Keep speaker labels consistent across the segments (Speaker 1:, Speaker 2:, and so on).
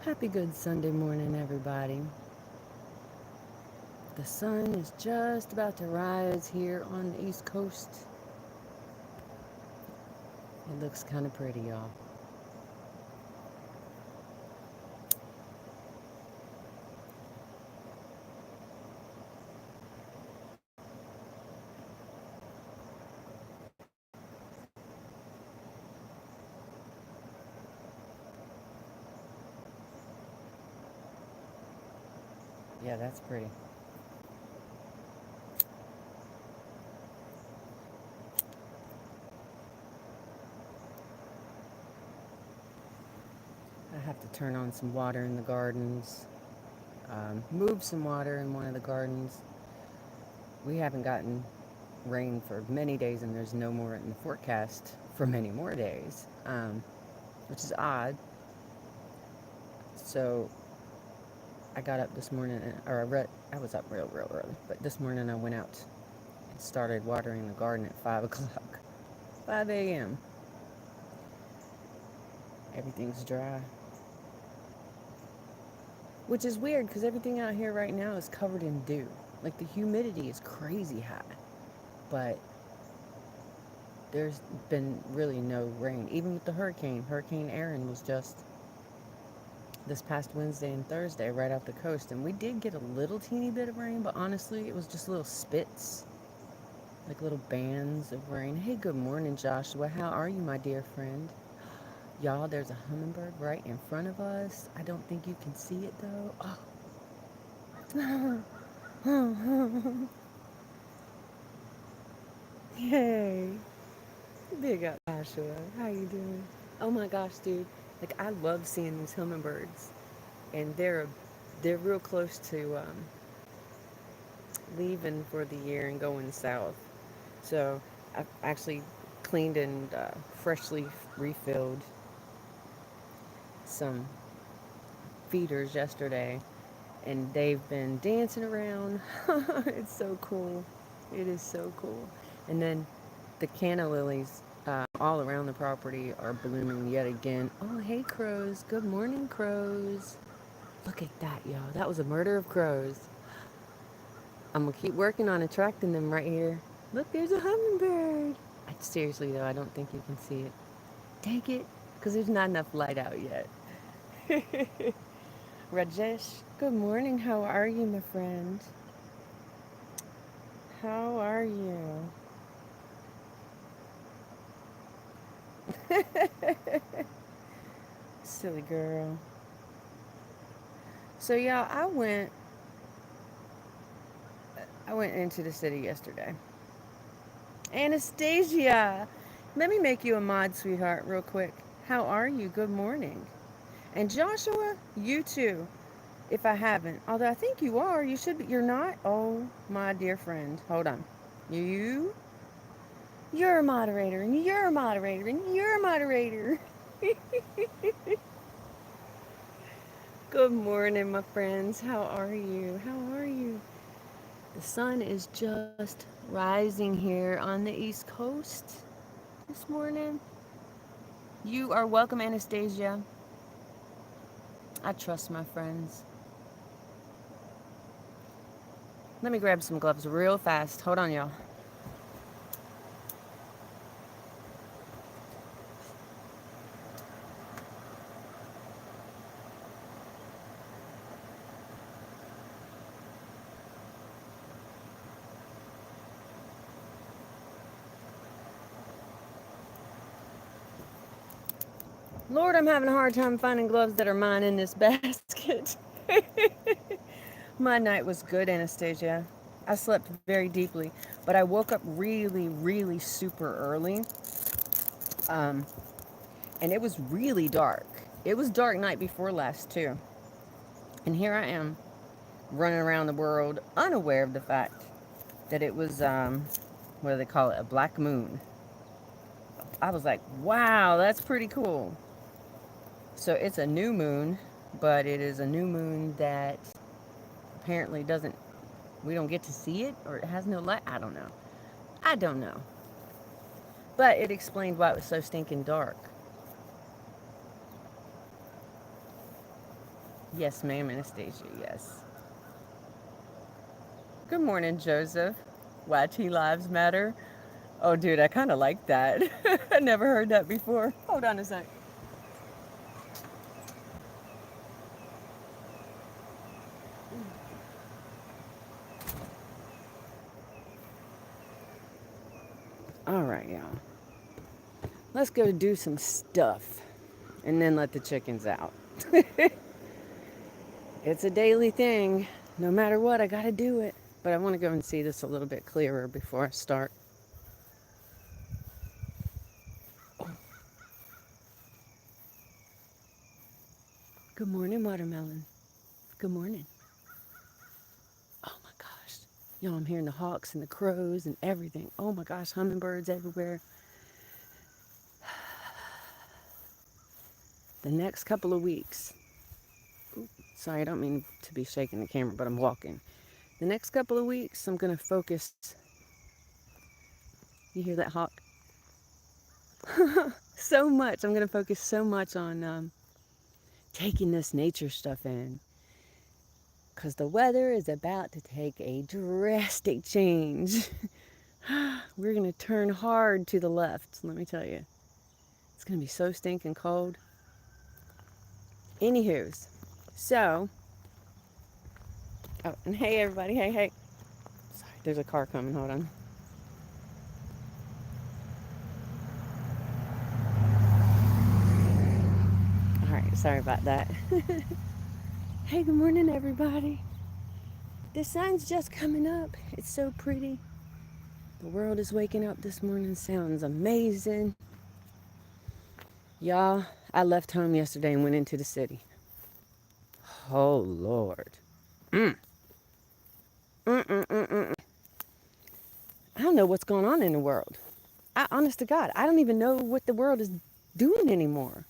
Speaker 1: Happy good Sunday morning, everybody. The sun is just about to rise here on the East Coast. It looks kind of pretty, y'all. Yeah, that's pretty. I have to turn on some water in the gardens, move some water in one of the gardens. We haven't gotten rain for many days, and there's no more in the forecast for many more days, which is odd. So I got up this morning, or I was up real early, but this morning I went out and started watering the garden at 5 o'clock, 5 a.m. Everything's dry, which is weird because everything out here right now is covered in dew. Like the humidity is crazy high, but there's been really no rain. Even with the Hurricane Aaron was just this past Wednesday and Thursday right off the coast, and we did get a little teeny bit of rain, but honestly, it was just little spits, like little bands of rain. Hey, good morning, Joshua. How are you, my dear friend? Y'all, there's a hummingbird right in front of us. I don't think you can see it though. Oh. Yay. Big up, Joshua. How you doing? Oh my gosh, dude. Like I love seeing these hummingbirds. And they're real close to leaving for the year and going south. So I've actually cleaned and freshly refilled some feeders yesterday, and they've been dancing around. It's so cool. It is so cool. And then the canna lilies all around the property are blooming yet again. Oh, hey, crows. Good morning, crows. Look at that, y'all. That was a murder of crows. I'm going to keep working on attracting them right here. Look, there's a hummingbird. Seriously, though, I don't think you can see it. Dang it, because there's not enough light out yet. Rajesh, good morning. How are you, my friend? How are you? Silly girl. So yeah, I went into the city yesterday. Anastasia, let me make you a mod, sweetheart, real quick. How are you? Good morning. And Joshua, you too. If I haven't, although I think you are, you should be. You're not. Oh, my dear friend, hold on. You're a moderator, and you're a moderator, and you're a moderator. Good morning, my friends. How are you? How are you? The sun is just rising here on the East Coast this morning. You are welcome, Anastasia. I trust my friends. Let me grab some gloves real fast. Hold on, y'all. Lord, I'm having a hard time finding gloves that are mine in this basket. My night was good, Anastasia. I slept very deeply, but I woke up really super early. Um, and it was really dark. It was dark night before last, too. And here I am, running around the world, unaware of the fact that it was, what do they call it, a black moon. I was like, wow, that's pretty cool. So it's a new moon, but it is a new moon that apparently doesn't, we don't get to see it, or it has no light. I don't know. I don't know. But it explained why it was so stinking dark. Yes, ma'am, Anastasia, yes. Good morning, Joseph. YT Lives Matter. Oh, dude, I kind of like that. I never heard that before. Hold on a sec. All right, y'all. Let's go do some stuff and then let the chickens out. It's a daily thing. No matter what, I got to do it. But I want to go and see this a little bit clearer before I start. Good morning, watermelon. Good morning. Oh my gosh. Y'all, I'm hearing the hawks and the crows and everything. Oh my gosh, hummingbirds everywhere. The next couple of weeks. Ooh, sorry, I don't mean to be shaking the camera, but I'm walking. The next couple of weeks, I'm going to focus. You hear that hawk? So much. I'm going to focus so much on taking this nature stuff in. Because the weather is about to take a drastic change. We're going to turn hard to the left, let me tell you. It's going to be so stinking cold. Anywho's, so, oh, and hey everybody, hey, hey. Sorry, there's a car coming, hold on. All right, sorry about that. Hey, good morning everybody. The sun's just coming up. It's so pretty. The world is waking up this morning. Sounds amazing. Y'all, I left home yesterday and went into the city. Oh, Lord. Mm. Mm-mm-mm-mm. I don't know what's going on in the world. Honest to God, I don't even know what the world is doing anymore.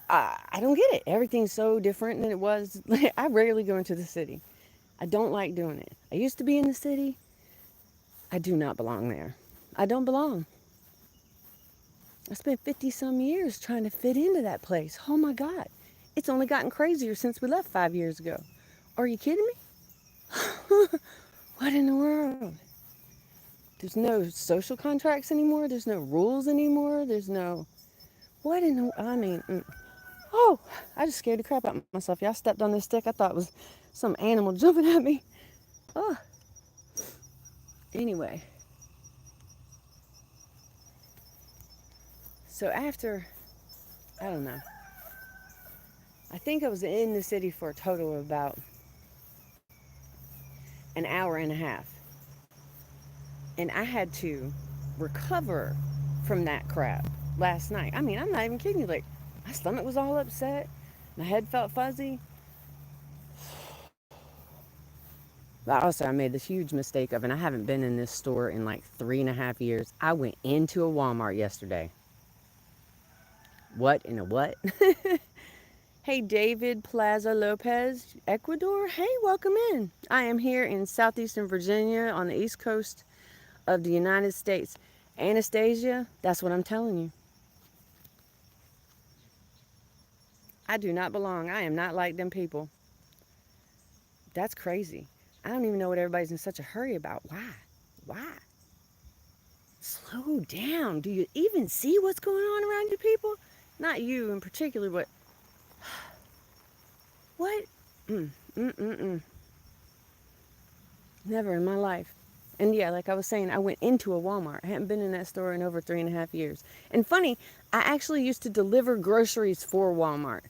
Speaker 1: I don't get it. Everything's so different than it was. I rarely go into the city. I don't like doing it. I used to be in the city. I do not belong there. I don't belong. I spent 50 some years trying to fit into that place. Oh my God. It's only gotten crazier since we left 5 years ago. Are you kidding me? What in the world? There's no social contracts anymore. There's no rules anymore. There's no. What in the. I mean. Oh, I just scared the crap out of myself. Y'all stepped on this stick. I thought it was some animal jumping at me. Oh. Anyway. So after. I don't know. I think I was in the city for a total of about an hour and a half. And I had to recover from that crap last night. I mean, I'm not even kidding you. Like, my stomach was all upset. My head felt fuzzy. But also, I made this huge mistake of, and I haven't been in this store in like 3.5 years. I went into a Walmart yesterday. What in a what? Hey, David Plaza Lopez, Ecuador. Hey, welcome in. I am here in southeastern Virginia on the east coast of the United States. Anastasia, that's what I'm telling you. I do not belong. I am not like them people. That's crazy. I don't even know what everybody's in such a hurry about. Why? Why? Slow down. Do you even see what's going on around you people? Not you in particular, but what? Mm. Never in my life. And yeah, like I was saying, I went into a Walmart. I hadn't been in that store in over 3.5 years. And funny, I actually used to deliver groceries for Walmart.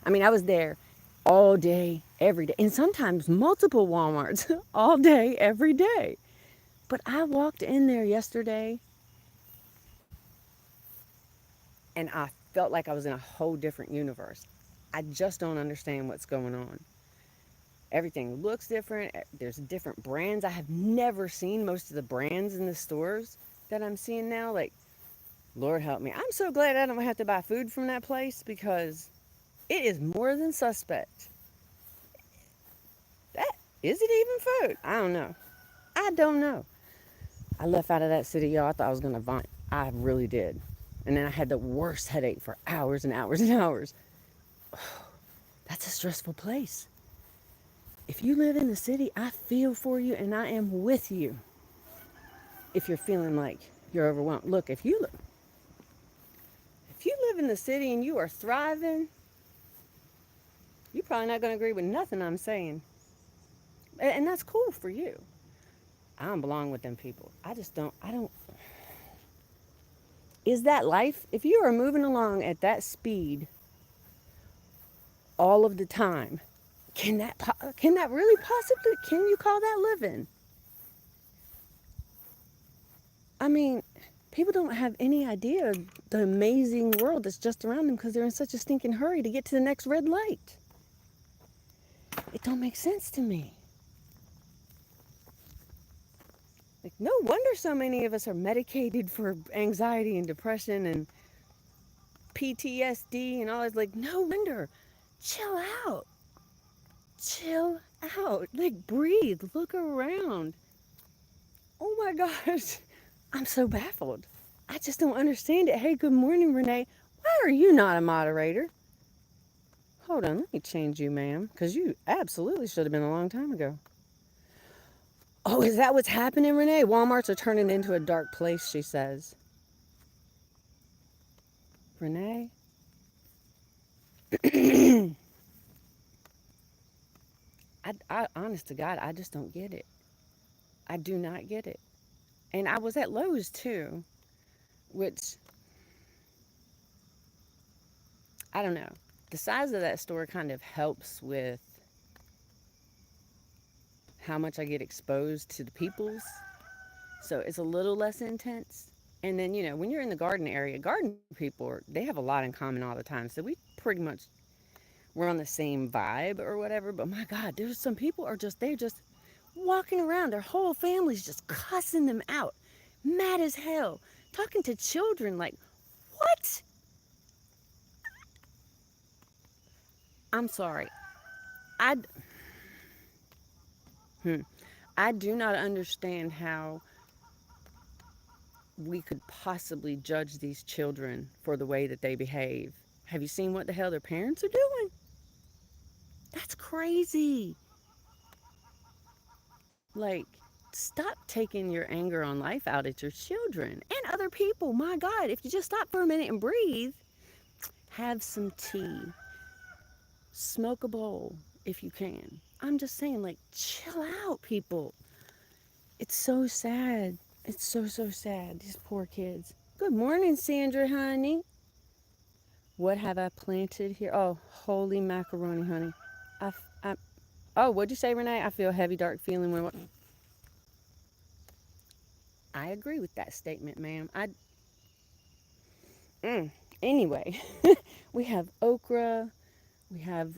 Speaker 1: I mean, I was there all day, every day, and sometimes multiple Walmarts all day, every day. But I walked in there yesterday and I felt like I was in a whole different universe. I just don't understand what's going on. Everything looks different. There's different brands. I have never seen most of the brands in the stores that I'm seeing now. Like, Lord help me. I'm so glad I don't have to buy food from that place because it is more than suspect. That is it even food? I don't know. I don't know. I left out of that city, y'all. I thought I was gonna vomit. I really did. And then I had the worst headache for hours and hours and hours. That's a stressful place. If you live in the city, I feel for you and I am with you if you're feeling like you're overwhelmed. Look, if you live in the city and you are thriving, you're probably not going to agree with nothing I'm saying. And that's cool for you. I don't belong with them people. I don't. Is that life? If you are moving along at that speed all of the time, can that really possibly, can you call that living? I mean, people don't have any idea the amazing world that's just around them because they're in such a stinking hurry to get to the next red light. It don't make sense to me. Like, no wonder so many of us are medicated for anxiety and depression and PTSD and all that. Like, no wonder. Chill out. Chill out. Like, breathe. Look around. Oh my gosh. I'm so baffled. I just don't understand it. Hey, good morning, Renee. Why are you not a moderator? Hold on, let me change you, ma'am, because you absolutely should have been a long time ago. Oh, is that what's happening, Renee? Walmarts are turning into a dark place, she says. Renee? Honest to God, I just don't get it. I do not get it. And I was at Lowe's too, which, I don't know. The size of that store kind of helps with how much I get exposed to the peoples. So it's a little less intense. And then, when you're in the garden area, garden people, they have a lot in common all the time. So we pretty much, we're on the same vibe or whatever. But my God, there's some people they're just walking around. Their whole family's just cussing them out. Mad as hell. Talking to children like, what? I'm sorry. I, hmm, I do not understand how we could possibly judge these children for the way that they behave. Have you seen what the hell their parents are doing? That's crazy. Like, stop taking your anger on life out at your children and other people. My God, if you just stop for a minute and breathe, have some tea, smoke a bowl if you can. I'm just saying, like, chill out, people. It's so sad. It's so, so sad. These poor kids. Good morning, Sandra, honey. What have I planted here? Oh, holy macaroni, honey. I, I, oh, what'd you say, Renee? I feel a heavy, dark feeling when. I agree with that statement, ma'am. Anyway, we have okra. We have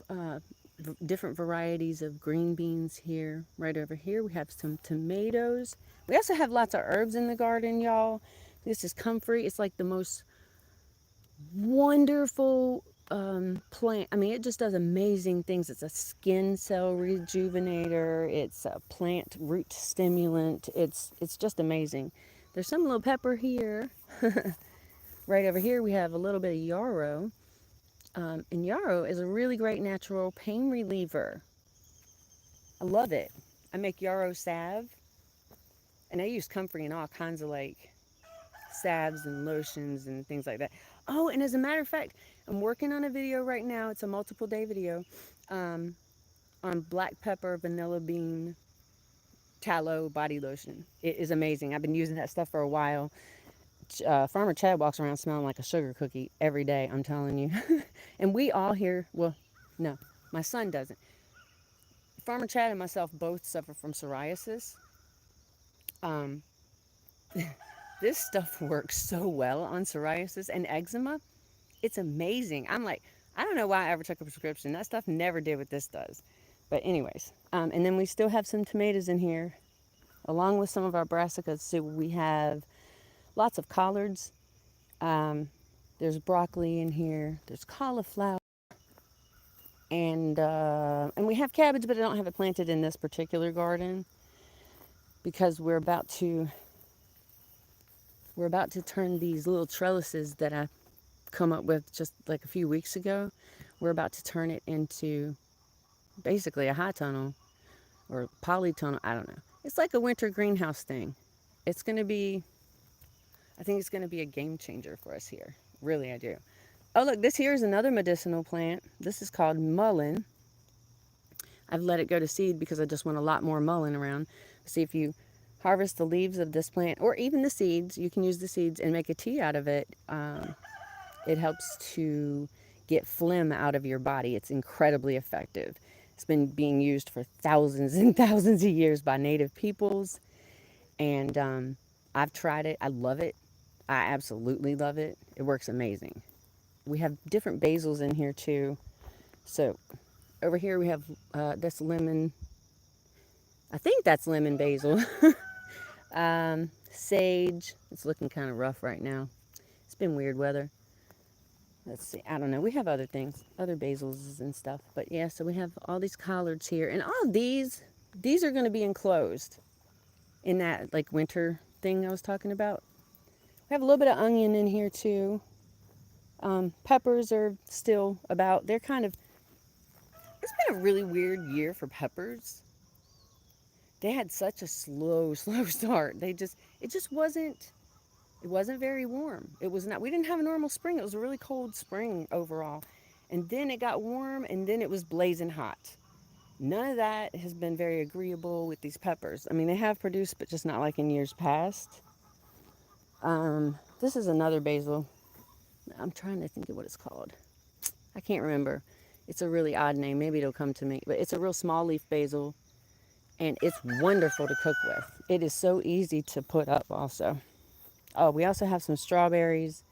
Speaker 1: different varieties of green beans here. Right over here, we have some tomatoes. We also have lots of herbs in the garden, y'all. This is comfrey. It's like the most wonderful plant. I mean, it just does amazing things. It's a skin cell rejuvenator. It's a plant root stimulant. It's just amazing. There's some little pepper here. Right over here, we have a little bit of yarrow. And yarrow is a really great natural pain reliever. I love it. I make yarrow salve, and I use comfrey in all kinds of like salves and lotions and things like that. Oh, and as a matter of fact, I'm working on a video right now. It's a multiple day video um, on black pepper, vanilla bean, tallow body lotion. It is amazing. I've been using that stuff for a while. Farmer Chad walks around smelling like a sugar cookie every day, I'm telling you. And we all here, well, no, my son doesn't. Farmer Chad and myself both suffer from psoriasis. Um, this stuff works so well on psoriasis and eczema. It's amazing. I'm like, I don't know why I ever took a prescription. That stuff never did what this does. But anyways, and then we still have some tomatoes in here, along with some of our brassicas. So we have lots of collards. Um, there's broccoli in here. There's cauliflower. And we have cabbage, but I don't have it planted in this particular garden because we're about to turn these little trellises that I come up with just like a few weeks ago. we're about to turn it into basically a high tunnel or polytunnel. I don't know. It's like a winter greenhouse thing. It's going to be, I think it's going to be a game changer for us here. Really, I do. Oh, look, this here is another medicinal plant. This is called mullein. I've let it go to seed because I just want a lot more mullein around. See, if you harvest the leaves of this plant or even the seeds, you can use the seeds and make a tea out of it. It helps to get phlegm out of your body. It's incredibly effective. It's been being used for thousands and thousands of years by native peoples. And I've tried it. I love it. I absolutely love it. It works amazing. We have different basils in here too. So over here we have that's lemon. I think that's lemon basil. Sage. It's looking kind of rough right now. It's been weird weather. Let's see. I don't know. We have other things, other basils and stuff. But yeah, so we have all these collards here. And all of these are going to be enclosed in that like winter thing I was talking about. We have a little bit of onion in here too. Peppers are still about. They're kind of, it's been a really weird year for peppers. They had such a slow, slow start. It just wasn't, it wasn't very warm. It was not, we didn't have a normal spring. It was a really cold spring overall. And then it got warm and then it was blazing hot. None of that has been very agreeable with these peppers. I mean, they have produced, but just not like in years past. This is another basil. I'm trying to think of what it's called. I can't remember. It's a really odd name. Maybe it'll come to me. But it's a real small leaf basil. And it's wonderful to cook with. It is so easy to put up also. Oh, we also have some strawberries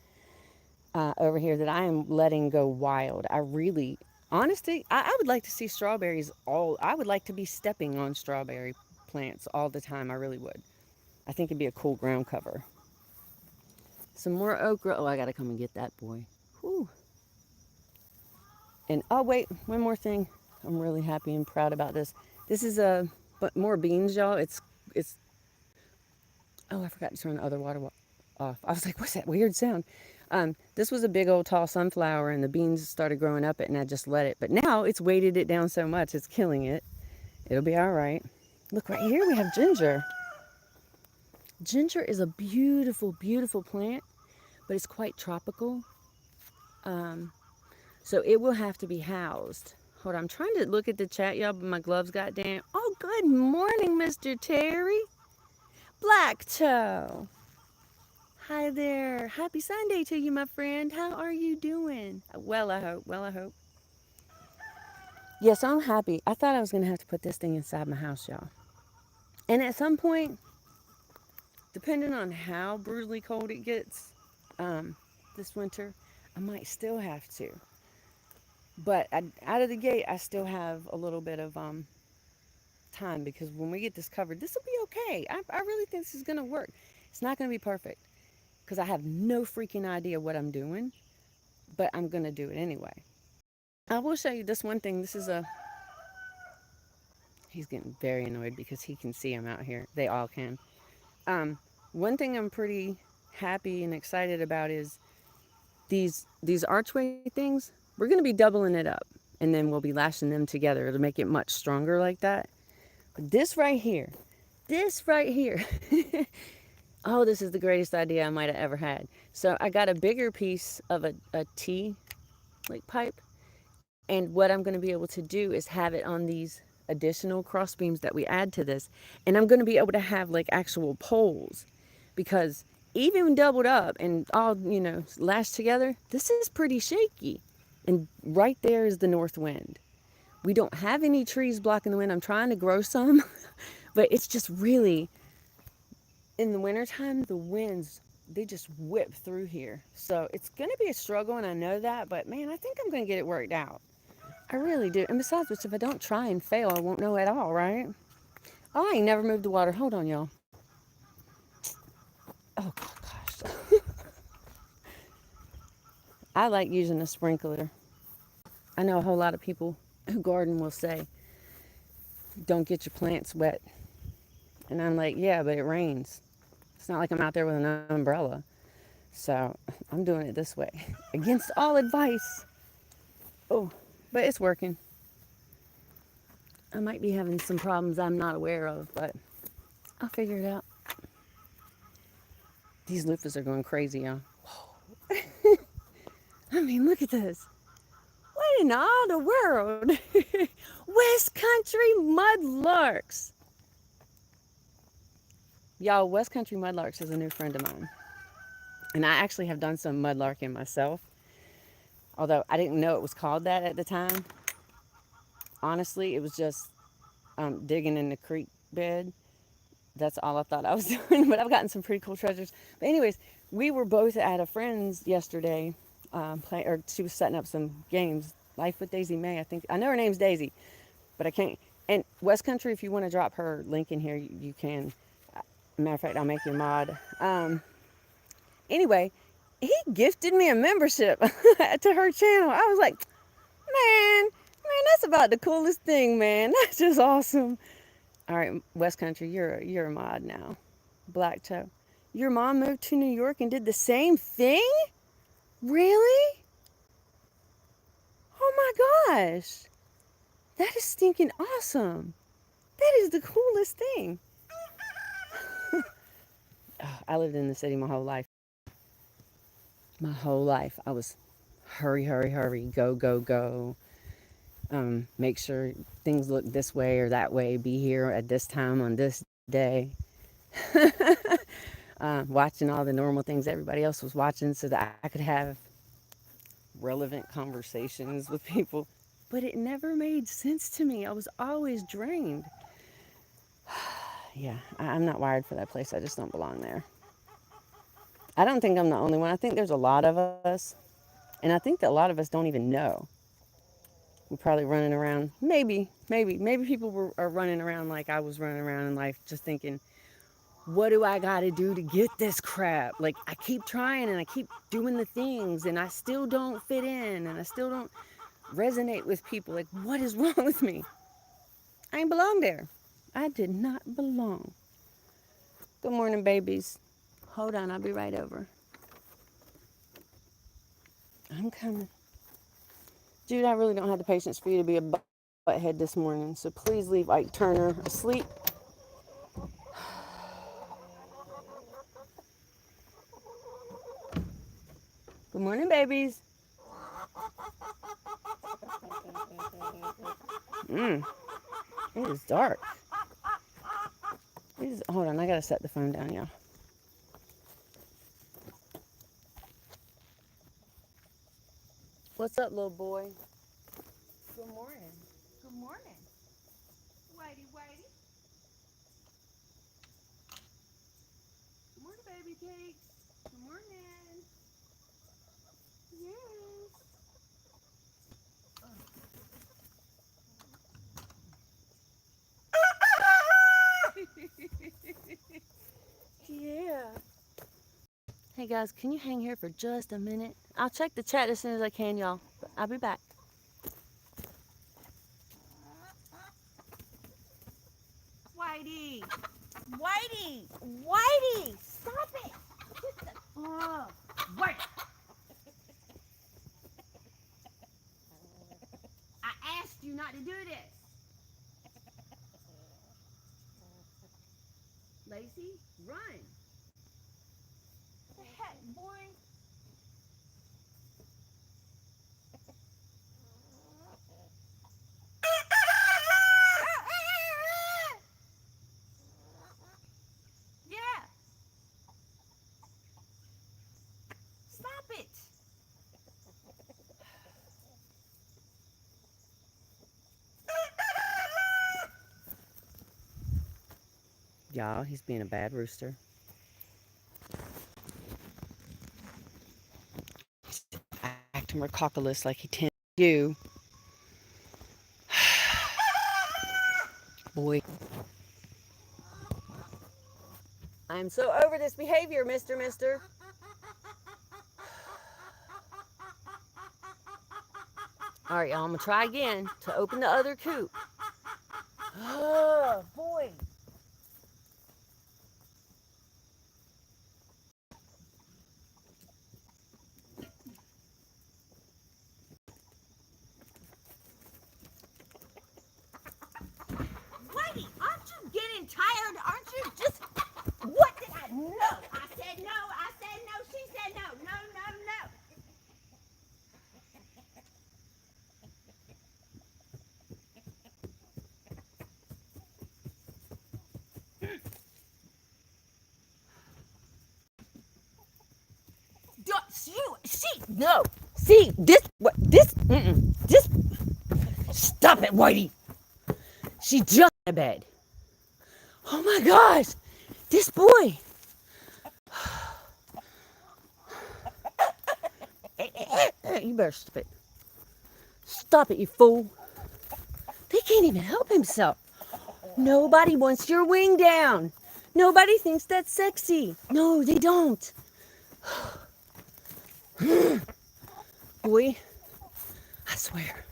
Speaker 1: over here that I am letting go wild. I really, honestly, I would like to see strawberries I would like to be stepping on strawberry plants all the time. I really would. I think it'd be a cool ground cover. Some more okra. Oh, I got to come and get that boy. Whew. And oh, wait, one more thing. I'm really happy and proud about this. This is but more beans, y'all. It's, oh, I forgot to turn the other water off. I was like, what's that weird sound? This was a big old tall sunflower and the beans started growing up it and I just let it. But now it's weighted it down so much, it's killing it. It'll be all right. Look, right here we have ginger. Ginger is a beautiful, beautiful plant, but it's quite tropical. So it will have to be housed. Hold on, I'm trying to look at the chat, y'all, but my gloves got damp. Oh, good morning, Mr. Terry. Black Toe. Hi there. Happy Sunday to you, my friend. How are you doing? Well, I hope. Well, I hope. Yes, I'm happy. I thought I was going to have to put this thing inside my house, y'all. And at some point, depending on how brutally cold it gets this winter, I might still have to. But out of the gate, I still have a little bit of time because when we get this covered, this will be okay. I really think this is going to work. It's not going to be perfect because I have no freaking idea what I'm doing, but I'm going to do it anyway. I will show you this one thing. This is he's getting very annoyed because he can see I'm out here. They all can. One thing I'm pretty happy and excited about is these archway things. We're going to be doubling it up and then we'll be lashing them together to make it much stronger like that. But this right here, oh, this is the greatest idea I might have ever had. So I got a bigger piece of a T like pipe. And what I'm going to be able to do is have it on these additional cross beams that we add to this. And I'm going to be able to have like actual poles because even doubled up and all, lashed together, this is pretty shaky. And right there is the north wind. We don't have any trees blocking the wind. I'm trying to grow some, but it's just really, in the wintertime, the winds, they just whip through here. So it's going to be a struggle, and I know that, but man, I think I'm going to get it worked out. I really do. And besides which, if I don't try and fail, I won't know at all, right? Oh, I ain't never moved the water. Hold on, y'all. Oh, gosh. I like using a sprinkler. I know a whole lot of people who garden will say, don't get your plants wet. And I'm like, yeah, but it rains. It's not like I'm out there with an umbrella. So I'm doing it this way. Against all advice. Oh, But it's working. I might be having some problems I'm not aware of, but I'll figure it out. These loofahs are going crazy, y'all. I mean, look at this. What in all the world? West Country Mudlarks. Y'all, West Country Mudlarks is a new friend of mine. And I actually have done some mudlarking myself. Although I didn't know it was called that at the time. Honestly, it was just digging in the creek bed. That's all I thought I was doing. But I've gotten some pretty cool treasures. But anyways, we were both at a friend's yesterday. Or she was setting up some games. Life with Daisy May, I think. I know her name's Daisy, but I can't. And West Country, if you want to drop her link in here, you can. Matter of fact, I'll make you a mod. Anyway, he gifted me a membership to her channel. I was like, man, that's about the coolest thing, man. That's just awesome. All right, West Country, you're a mod now. Black Toe. Your mom moved to New York and did the same thing? Really? Oh my gosh. That is stinking awesome. That is the coolest thing. I lived in the city my whole life. My whole life. I was hurry, hurry, hurry, go, go, go. Make sure things look this way or that way. Be here at this time on this day. Watching all the normal things everybody else was watching so that I could have relevant conversations with people. But it never made sense to me. I was always drained. Yeah, I'm not wired for that place. I just don't belong there. I don't think I'm the only one. I think there's a lot of us. And I think that a lot of us don't even know. We're probably running around. Maybe people are running around like I was running around in life, just thinking, what do I got to do to get this crap? Like, I keep trying and I keep doing the things and I still don't fit in and I still don't resonate with people. Like, what is wrong with me? I ain't belong there. I did not belong. Good morning, babies. Hold on, I'll be right over. I'm coming. Dude, I really don't have the patience for you to be a butthead this morning, so please leave Ike Turner asleep. Good morning, babies. It is dark. Hold on, I gotta set the phone down, y'all. What's up, little boy? Good morning. Good morning. Whitey, whitey. Good morning, baby cakes. Good morning. Yes. Yeah. Hey guys, can you hang here for just a minute? I'll check the chat as soon as I can, y'all. I'll be back. Whitey! Whitey! Whitey! Stop it! Oh, Whitey! I asked you not to do this. Lacey, run. What the heck, boy? Yeah. Stop it. Y'all, he's being a bad rooster. He's acting recalculous like he tends to do. Boy. I'm so over this behavior, Mister. All right, y'all, I'm going to try again to open the other coop. Oh, boy. tired? Aren't you just... What did I... No. I said no. I said no. She said no. No, no, no. No. See, stop it, Whitey. She jumped in bed. Oh my gosh, this boy. You better stop it. Stop it, you fool. They can't even help himself. Nobody wants your wing down. Nobody thinks that's sexy. No, they don't. Boy, I swear.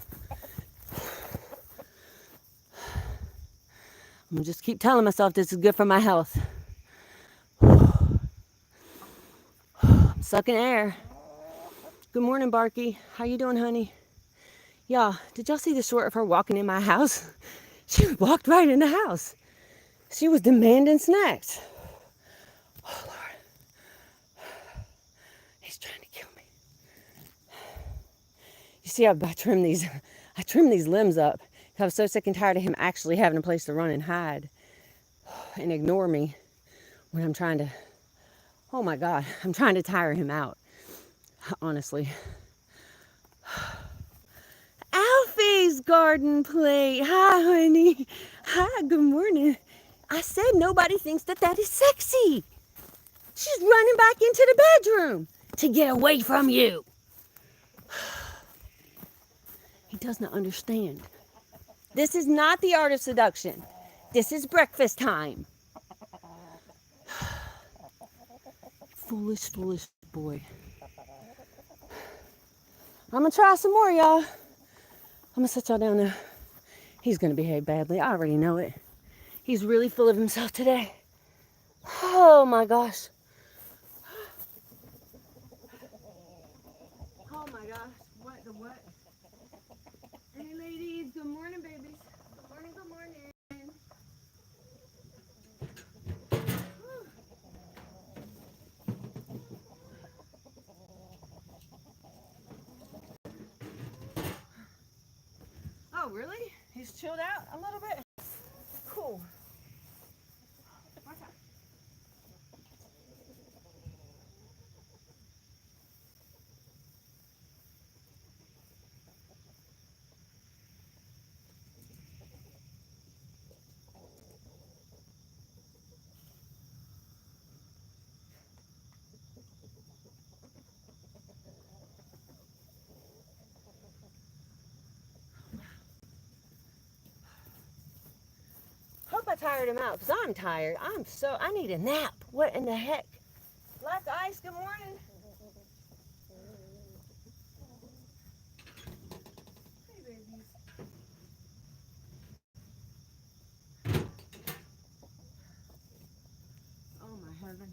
Speaker 1: I'm gonna just keep telling myself this is good for my health. I'm sucking air. Good morning, Barky. How you doing, honey? Yeah, did y'all see the short of her walking in my house? She walked right in the house. She was demanding snacks. Oh, Lord. He's trying to kill me. You see, I trim these limbs up. I was so sick and tired of him actually having a place to run and hide and ignore me when I'm trying to, oh my God, I'm trying to tire him out, honestly. Alfie's garden plate. Hi, honey. Hi, good morning. I said nobody thinks that is sexy. She's running back into the bedroom to get away from you. He does not understand. This is not the art of seduction. This is breakfast time. Foolish, foolish boy. I'm gonna try some more, y'all. I'm gonna set y'all down now. He's gonna behave badly. I already know it. He's really full of himself today. Oh my gosh. Oh my gosh. What the what? Hey ladies, good morning, babies. Good morning, good morning. Oh, really? He's chilled out a little bit? Cool. Watch out. Hope I tired him out, because I'm tired. I need a nap. What in the heck? Black Ice, good morning. Hey, babies. Oh, my heaven.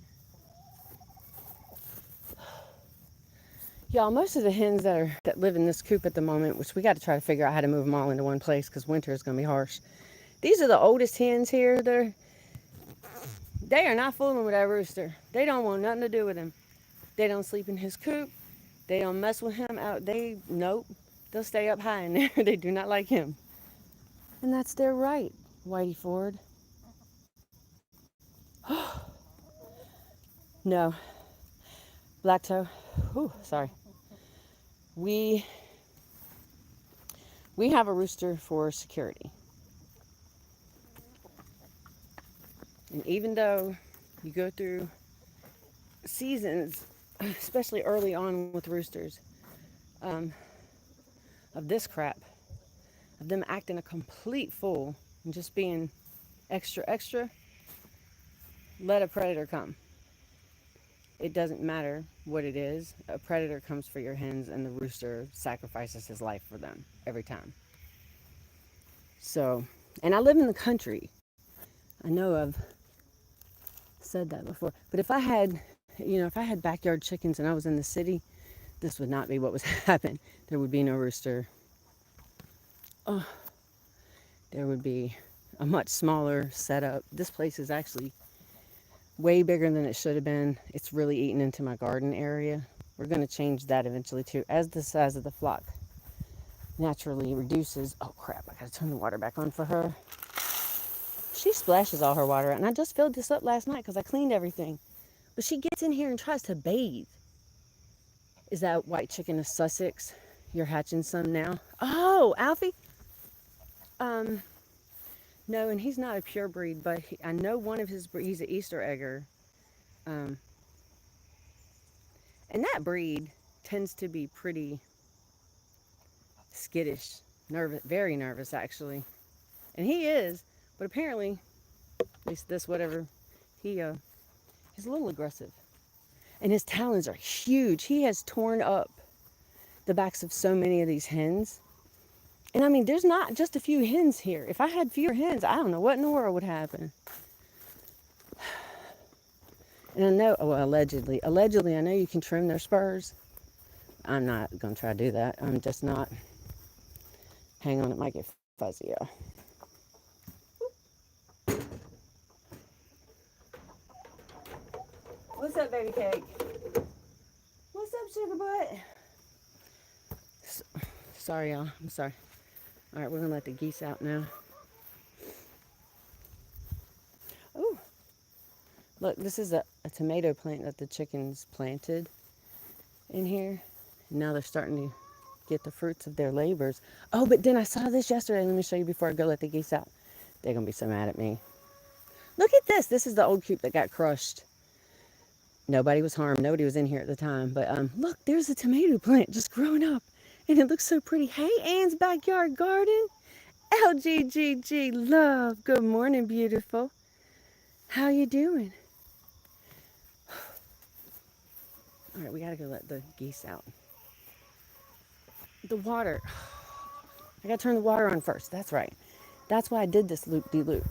Speaker 1: Y'all, most of the hens that live in this coop at the moment, which we got to try to figure out how to move them all into one place because winter is going to be harsh. These are the oldest hens here. They are not fooling with that rooster. They don't want nothing to do with him. They don't sleep in his coop. They don't mess with him out. Nope. They'll stay up high in there. They do not like him. And that's their right, Whitey Ford. No. Black toe. Ooh, sorry. We have a rooster for security. And even though you go through seasons, especially early on with roosters, of this crap, of them acting a complete fool and just being extra, let a predator come. It doesn't matter what it is. A predator comes for your hens and the rooster sacrifices his life for them every time. So, and I live in the country. I know I've said that before. But if I had backyard chickens and I was in the city, this would not be what was happening. There would be no rooster. Oh, there would be a much smaller setup. This place is actually way bigger than it should have been. It's really eaten into my garden area. We're going to change that eventually too, as the size of the flock naturally reduces. Oh crap, I gotta turn the water back on for her. She splashes all her water out, and I just filled this up last night because I cleaned everything. But she gets in here and tries to bathe. Is that white chicken of Sussex? You're hatching some now? Oh, Alfie? Um, no, and he's not a pure breed, but I know one of his, he's an Easter egger. Um, and that breed tends to be pretty skittish, nervous, very nervous actually. And he is, but apparently, at least this whatever, he's a little aggressive. And his talons are huge. He has torn up the backs of so many of these hens. And I mean, there's not just a few hens here. If I had fewer hens, I don't know what in the world would happen. And I know, well, allegedly, I know you can trim their spurs. I'm not going to try to do that. I'm just not. Hang on, it might get fuzzy. What's up, baby cake? What's up, sugar butt? Sorry, y'all. I'm sorry. All right, we're going to let the geese out now. Oh, look, this is a tomato plant that the chickens planted in here. Now they're starting to get the fruits of their labors. Oh, but then I saw this yesterday. Let me show you before I go let the geese out. They're going to be so mad at me. Look at this. This is the old coop that got crushed. Nobody was harmed. Nobody was in here at the time. But look, there's a tomato plant just growing up. And it looks so pretty. Hey, Anne's Backyard Garden. LGGG Love. Good morning, beautiful. How you doing? All right, we got to go let the geese out. The water. I got to turn the water on first. That's right. That's why I did this loop-de-loop.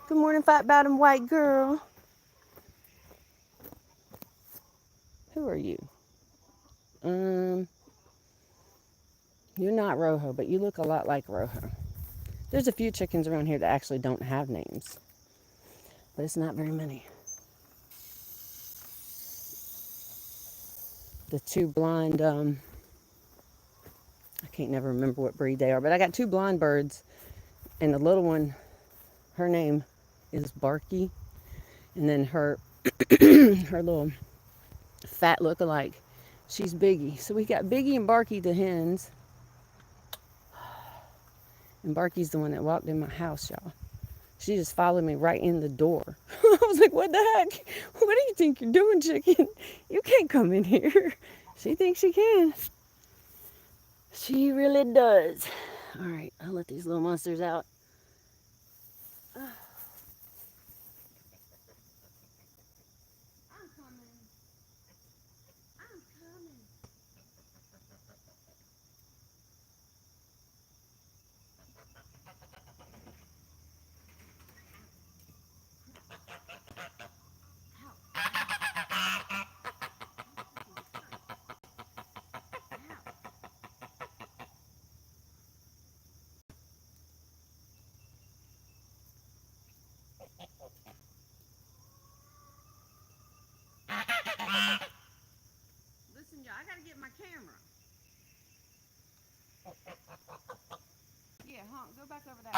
Speaker 1: Good morning, fat bottom white girl. Who are you? You're not Rojo, but you look a lot like Rojo. There's a few chickens around here that actually don't have names, but it's not very many. The two blonde, I can't never remember what breed they are, but I got two blonde birds, and the little one, her name is Barky, and then her her little fat look-alike, she's Biggie. So we got Biggie and Barky, the hens, and Barky's the one that walked in my house, y'all. She just followed me right in the door. I was like, what the heck? What do you think you're doing, chicken? You can't come in here. She thinks she can. She really does. All right, I'll let these little monsters out. Listen, y'all, I gotta get my camera. Yeah, honk, go back over there.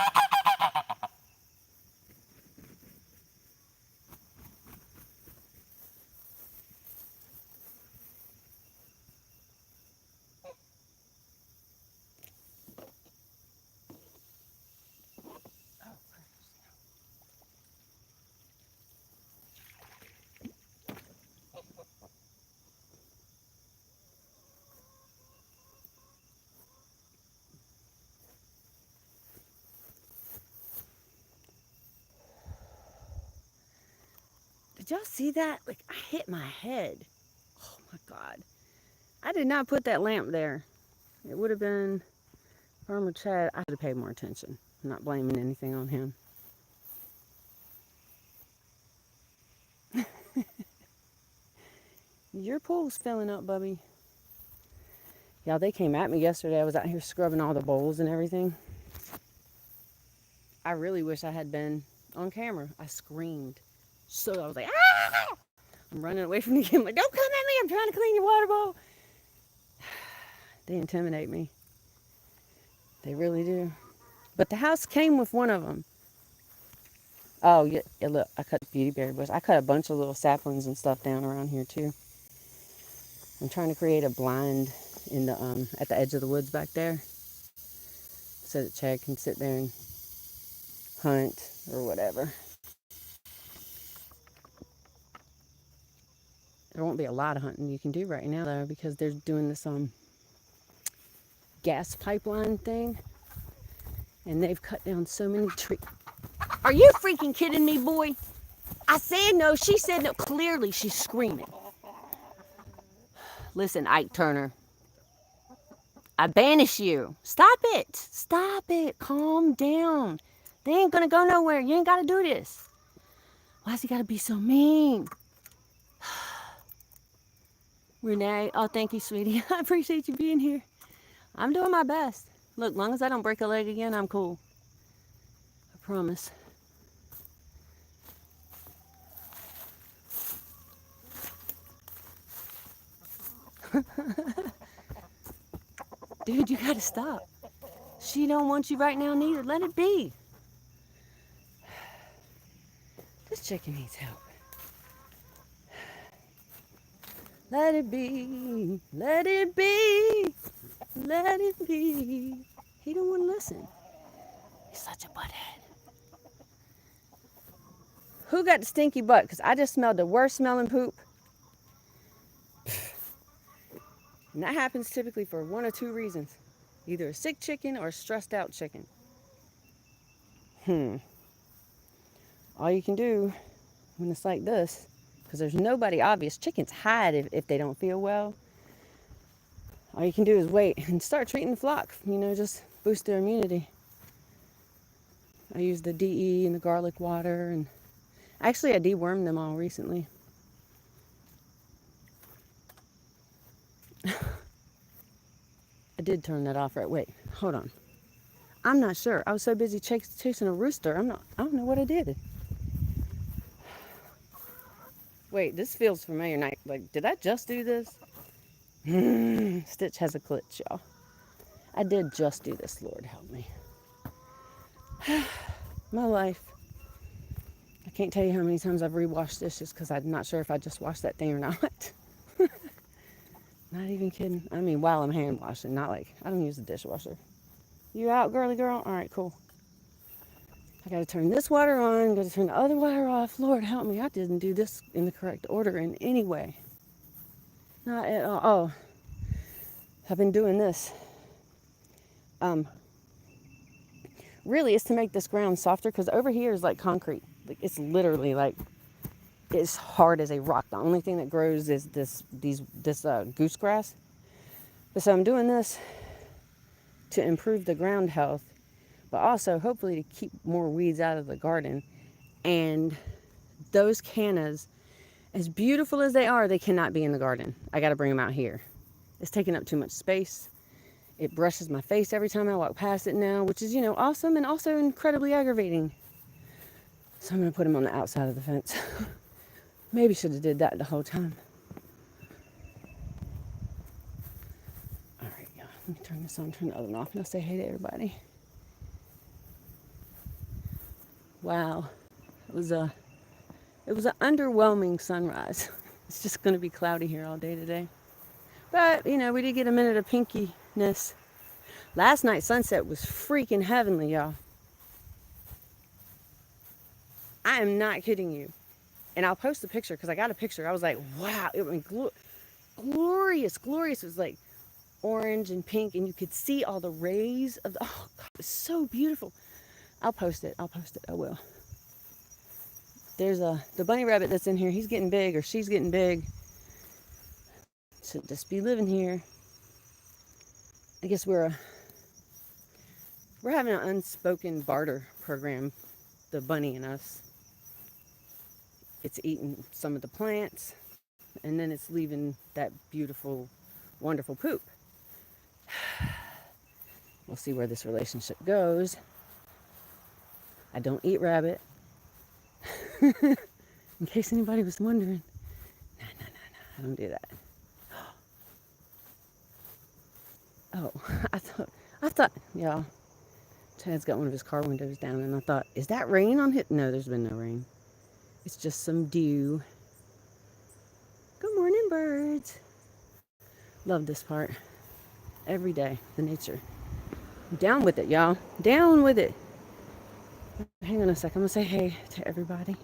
Speaker 1: Did y'all see that? Like, I hit my head. Oh my God. I did not put that lamp there. It would have been Farmer Chad. I should have paid more attention. I'm not blaming anything on him. Your pool's filling up, Bubby. Y'all, they came at me yesterday. I was out here scrubbing all the bowls and everything. I really wish I had been on camera. I screamed. So I was like, ah! I'm running away from the camera. Like, don't come at me. I'm trying to clean your water bowl. They intimidate me. They really do. But the house came with one of them. Oh, yeah, look, I cut the beauty berry bush. I cut a bunch of little saplings and stuff down around here, too. I'm trying to create a blind in the at the edge of the woods back there so that Chad can sit there and hunt or whatever. There won't be a lot of hunting you can do right now, though, because they're doing this gas pipeline thing, and they've cut down so many trees. Are you freaking kidding me, boy? I said no. She said no. Clearly, she's screaming. Listen, Ike Turner. I banish you. Stop it. Stop it. Calm down. They ain't gonna go nowhere. You ain't gotta do this. Why's he gotta be so mean? Renee, oh, thank you, sweetie. I appreciate you being here. I'm doing my best. Look, long as I don't break a leg again, I'm cool. I promise. Dude, you gotta stop. She don't want you right now neither. Let it be. This chicken needs help. Let it be. Let it be. Let it be. He don't want to listen. He's such a butthead. Who got the stinky butt? Because I just smelled the worst smelling poop. And that happens typically for one or two reasons. Either a sick chicken or a stressed out chicken. All you can do when it's like this, because there's nobody obvious. Chickens hide if they don't feel well. All you can do is wait and start treating the flock. You know, just boost their immunity. I use the DE and the garlic water, and actually I dewormed them all recently. I did turn that off, right? Wait, hold on. I'm not sure. I was so busy chasing a rooster. I don't know what I did. Wait, this feels familiar. Like, did I just do this? Stitch has a glitch, y'all. I did just do this. Lord help me. My life. I can't tell you how many times I've rewashed dishes because I'm not sure if I just washed that thing or not. Not even kidding. I mean, while I'm hand washing, not like, I don't use the dishwasher. You out, girly girl? All right, cool. I got to turn this water on, got to turn the other water off. Lord help me, I didn't do this in the correct order in any way. Not at all. Oh, I've been doing this. Really, it's to make this ground softer because over here is like concrete. Like, it's literally like, it's hard as a rock. The only thing that grows is this goose grass. But so I'm doing this to improve the ground health, but also hopefully to keep more weeds out of the garden. And those cannas, as beautiful as they are, they cannot be in the garden. I got to bring them out here. It's taking up too much space. It brushes my face every time I walk past it now, which is, you know, awesome and also incredibly aggravating. So I'm going to put them on the outside of the fence. Maybe should have did that the whole time. All right, y'all. Let me turn this on, turn the other one off, and I'll say hey to everybody. Wow. It was an underwhelming sunrise. It's just going to be cloudy here all day today. But, you know, we did get a minute of pinkiness. Last night's sunset was freaking heavenly, y'all. I am not kidding you. And I'll post the picture because I got a picture. I was like, wow, it was glorious, glorious. It was like orange and pink, and you could see all the rays of the, oh God, it was so beautiful. I'll post it. I will. There's the bunny rabbit that's in here. He's getting big, or she's getting big. Should just be living here. I guess we're having an unspoken barter program, the bunny and us. It's eating some of the plants, and then it's leaving that beautiful, wonderful poop. We'll see where this relationship goes. I don't eat rabbit. In case anybody was wondering. No, no, no, no. I don't do that. Oh, I thought, y'all, Chad's got one of his car windows down, and I thought, is that rain on it? No, there's been no rain. It's just some dew. Good morning, birds. Love this part. Every day, the nature. Down with it, y'all. Down with it. Hang on a sec. I'm going to say hey to everybody.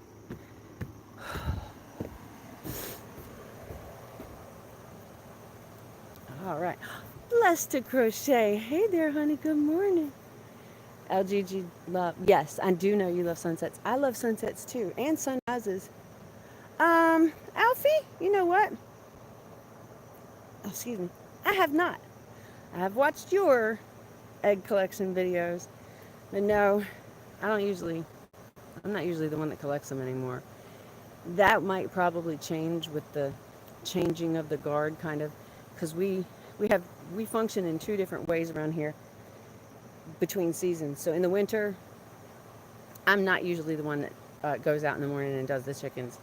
Speaker 1: All right. Blessed to crochet. Hey there, honey. Good morning. LGG love. Yes, I do know you love sunsets. I love sunsets too, and sunrises. Alfie, you know what? Oh, excuse me. I have not. I have watched your egg collection videos, but no, I don't usually. I'm not usually the one that collects them anymore. That might probably change with the changing of the guard, kind of, because we function in two different ways around here between seasons. So in the winter, I'm not usually the one that goes out in the morning and does the chickens.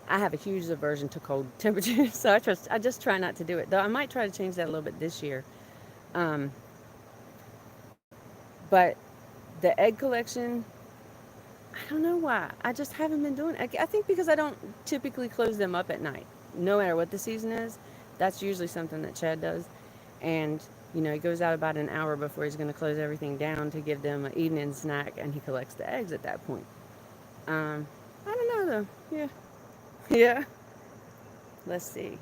Speaker 1: I have a huge aversion to cold temperatures, so I just try not to do it. Though I might try to change that a little bit this year. Um, but the egg collection, I don't know why. I just haven't been doing it. I think because I don't typically close them up at night. No matter what the season is, that's usually something that Chad does. And, you know, he goes out about an hour before he's going to close everything down to give them an evening snack, and he collects the eggs at that point. I don't know, though. Yeah. Yeah. Let's see.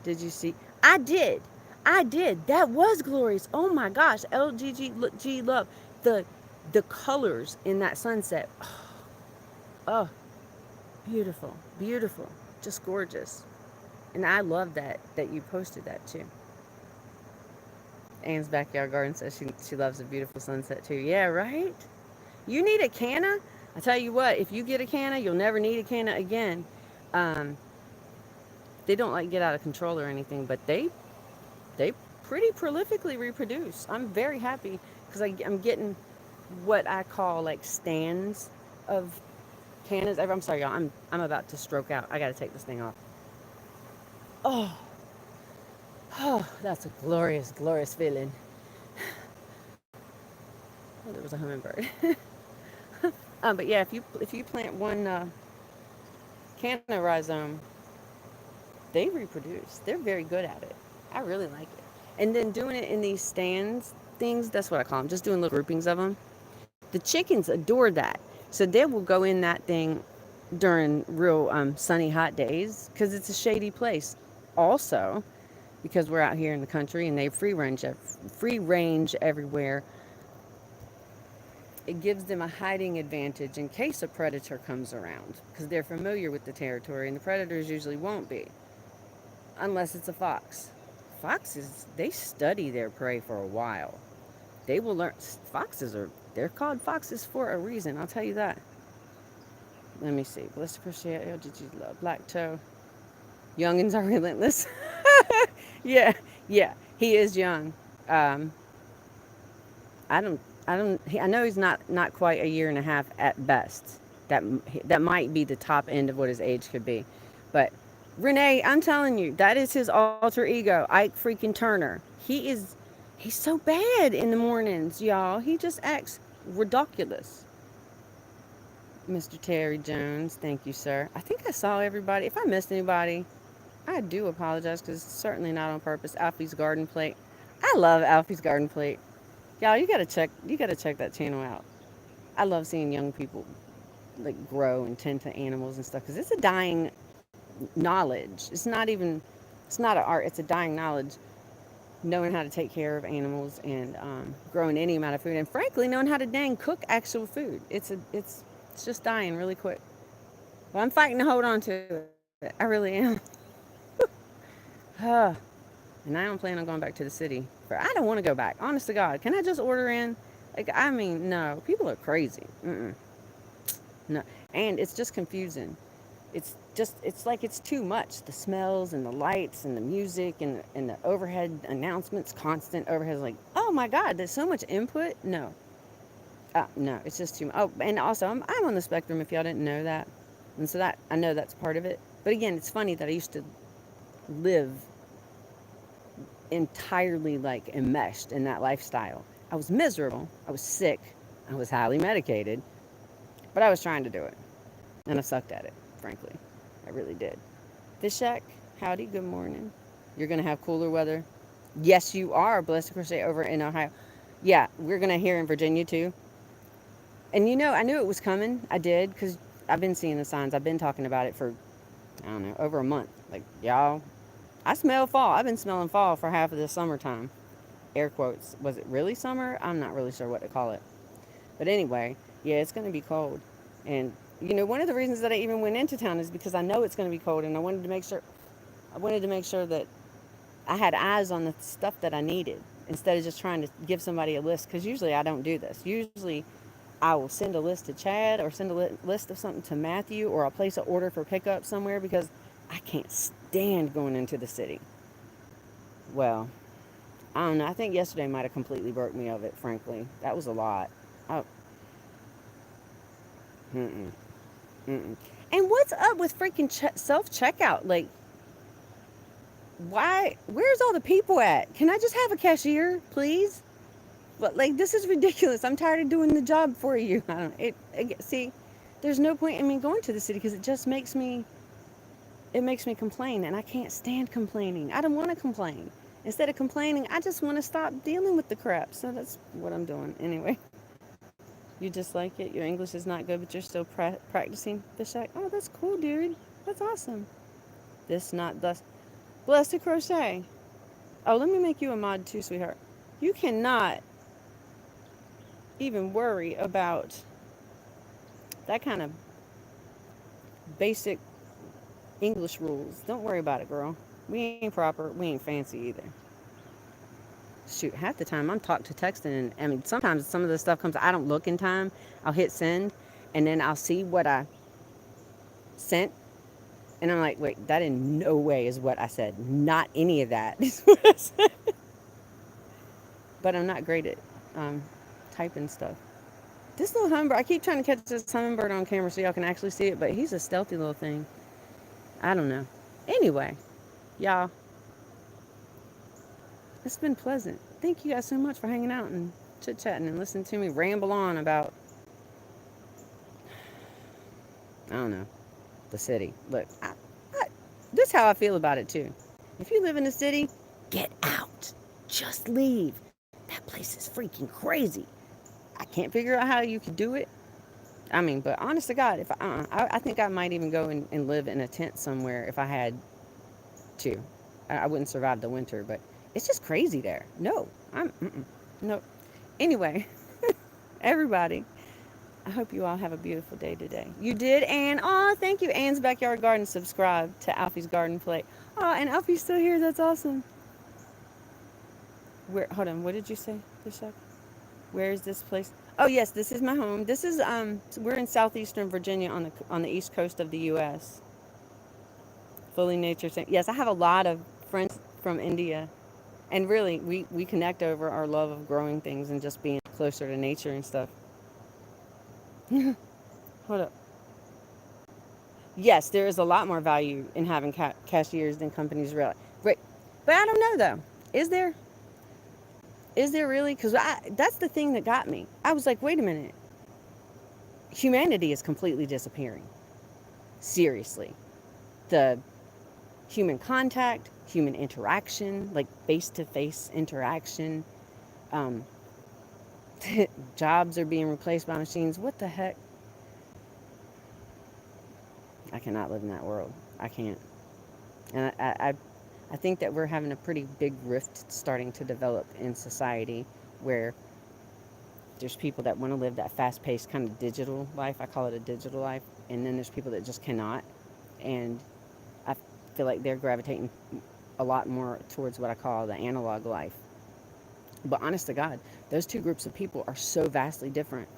Speaker 1: Did you see? I did. I did. That was glorious. Oh my gosh. LGG love. The colors in that sunset. Oh, beautiful. Beautiful. Just gorgeous. And I love that you posted that too. Anne's backyard garden says she loves a beautiful sunset too. Yeah, right? You need a canna? I tell you what, if you get a canna, you'll never need a canna again. Um, they don't like get out of control or anything, but they pretty prolifically reproduce. I'm very happy because I'm getting what I call like stands of cannas. I'm sorry, y'all. I'm about to stroke out. I got to take this thing off. Oh, oh, that's a glorious, glorious feeling. Oh, there was a hummingbird. But yeah, if you plant one canna rhizome, they reproduce. They're very good at it. I really like it. And then doing it in these stands things, that's what I call them, just doing little groupings of them. The chickens adore that. So they will go in that thing during real sunny, hot days because it's a shady place. Also, because we're out here in the country and they free range everywhere, it gives them a hiding advantage in case a predator comes around because they're familiar with the territory and the predators usually won't be unless it's a fox. Foxes, they study their prey for a while. They will learn. They're called foxes for a reason, I'll tell you that. Let me see. Blessed crochet, LGG love, black toe. Youngins are relentless. Yeah, yeah, he is young. Um, I know he's not quite a year and a half at best. That might be the top end of what his age could be. But Renee, I'm telling you, that is his alter ego, Ike freaking Turner. He's so bad in the mornings, y'all. He just acts ridiculous. Mr. Terry Jones, thank you, sir. I think I saw everybody. If I missed anybody, I do apologize because it's certainly not on purpose. Alfie's Garden Plate. I love Alfie's Garden Plate. Y'all, you gotta check that channel out. I love seeing young people like grow and tend to animals and stuff because it's a dying knowledge. It's not an art. It's a dying knowledge. Knowing how to take care of animals and growing any amount of food, and frankly, knowing how to dang cook actual food. It's just dying really quick. Well, I'm fighting to hold on to it. I really am. And I don't plan on going back to the city. I don't want to go back. Honest to God, can I just order in? Like, I mean, no, people are crazy. No, and it's just confusing. It's like it's too much. The smells and the lights and the music and the overhead announcements, constant overhead. Like, oh my God, there's so much input. No, No, it's just too much. Oh, and also, I'm on the spectrum if y'all didn't know that. And so that, I know that's part of it. But again, it's funny that I used to live entirely like enmeshed in that lifestyle. I was miserable. I was sick. I was highly medicated. But I was trying to do it. And I sucked at it, frankly. I really did. Fish Shack, howdy, good morning. You're going to have cooler weather? Yes, you are. Blessed Crochet over in Ohio. Yeah, we're going to hear in Virginia too. And you know, I knew it was coming. I did, because I've been seeing the signs. I've been talking about it for, I don't know, over a month. Like, y'all, I smell fall. I've been smelling fall for half of the summertime. Air quotes. Was it really summer? I'm not really sure what to call it. But anyway, yeah, it's going to be cold. And, you know, one of the reasons that I even went into town is because I know it's going to be cold, and I wanted to make sure that I had eyes on the stuff that I needed instead of just trying to give somebody a list, because usually I don't do this. Usually I will send a list to Chad or send a list of something to Matthew, or I'll place an order for pickup somewhere because I can't stand going into the city. Well, I don't know. I think yesterday might have completely broke me of it, frankly. That was a lot. Oh, mm-mm, mm-mm. And what's up with freaking self checkout? Like, why? Where's all the people at? Can I just have a cashier, please? But like, this is ridiculous. I'm tired of doing the job for you. I don't. See, there's no point in me going to the city because it just makes me complain, and I can't stand complaining. I don't want to complain. Instead of complaining, I just want to stop dealing with the crap. So that's what I'm doing anyway. You just like it. Your English is not good, but you're still practicing the shack. Oh, that's cool, dude. That's awesome. This not thus. Blessed to crochet. Oh, let me make you a mod too, sweetheart. You cannot even worry about that kind of basic English rules. Don't worry about it, girl. We ain't proper. We ain't fancy either. Shoot, half the time I'm talk to texting, and I mean, sometimes some of the stuff comes, I don't look in time. I'll hit send, and then I'll see what I sent, and I'm like, wait, that in no way is what I said. Not any of that is what I said. But I'm not great at um, typing stuff. This little hummingbird, I keep trying to catch this hummingbird on camera so y'all can actually see it, but he's a stealthy little thing. I don't know. Anyway, y'all, it's been pleasant. Thank you guys so much for hanging out and chit chatting and listening to me ramble on about, I don't know, the city. Look, this is how I feel about it too. If you live in the city, get out. Just leave. That place is freaking crazy. I can't figure out how you could do it. I mean, but honest to God, if I think I might even go and live in a tent somewhere if I had to. I wouldn't survive the winter, but it's just crazy there. No, no. Anyway, everybody, I hope you all have a beautiful day today. You did, Anne. Oh, thank you, Anne's Backyard Garden. Subscribe to Alfie's Garden Plate. Oh, and Alfie's still here. That's awesome. Where? Hold on. What did you say, Bishop? Where is this place? Oh yes, this is my home. This is we're in southeastern Virginia on the east coast of the U.S. Fully nature. Yes, I have a lot of friends from India, and really, we connect over our love of growing things and just being closer to nature and stuff. Hold up. Yes, there is a lot more value in having cashiers than companies realize. Right, but I don't know though. Is there? Is there really? Because that's the thing that got me. I was like, wait a minute. Humanity is completely disappearing. Seriously. The human contact, human interaction, like face to face interaction, um, jobs are being replaced by machines. What the heck? I cannot live in that world. I can't. And I think that we're having a pretty big rift starting to develop in society where there's people that want to live that fast-paced kind of digital life. I call it a digital life. And then there's people that just cannot. And I feel like they're gravitating a lot more towards what I call the analog life. But honest to God, those two groups of people are so vastly different.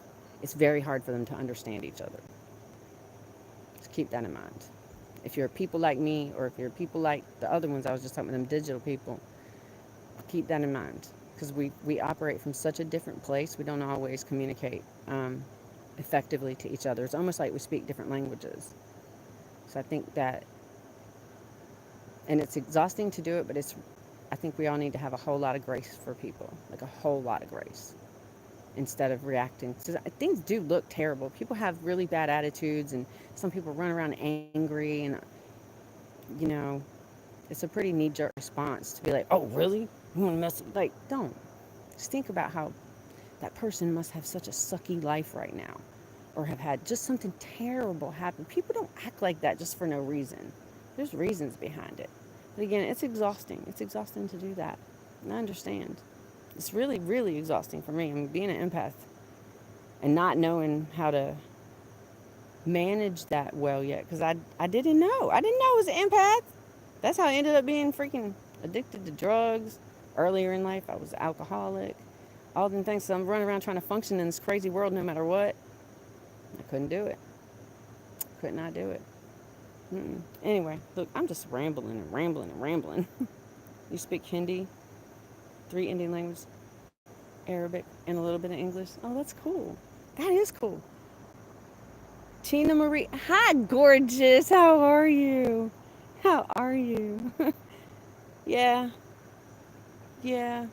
Speaker 1: It's very hard for them to understand each other. Just keep that in mind. If you're people like me, or if you're people like the other ones I was just talking about, them digital people, keep that in mind. because we operate from such a different place. We don't always communicate effectively to each other. It's almost like we speak different languages. So I think that, and it's exhausting to do it, but I think we all need to have a whole lot of grace for people, like a whole lot of grace, instead of reacting. So things do look terrible. People have really bad attitudes, and some people run around angry, and you know, it's a pretty knee-jerk response to be like, "Oh, really? You want to mess?" Like, don't. Just think about how that person must have such a sucky life right now, or have had just something terrible happen. People don't act like that just for no reason. There's reasons behind it. But again, it's exhausting. It's exhausting to do that. And I understand. It's really, really exhausting for me. I mean, being an empath and not knowing how to manage that well yet, because I didn't know. I didn't know I was an empath. That's how I ended up being freaking addicted to drugs. Earlier in life, I was an alcoholic. All them things. So I'm running around trying to function in this crazy world no matter what. I couldn't do it. Could not do it. Anyway, look, I'm just rambling and rambling and rambling. You speak Hindi, 3 Indian languages, Arabic, and a little bit of English. Oh, that's cool. That is cool. Tina Marie. Hi, gorgeous. How are you? How are you? Yeah, yeah.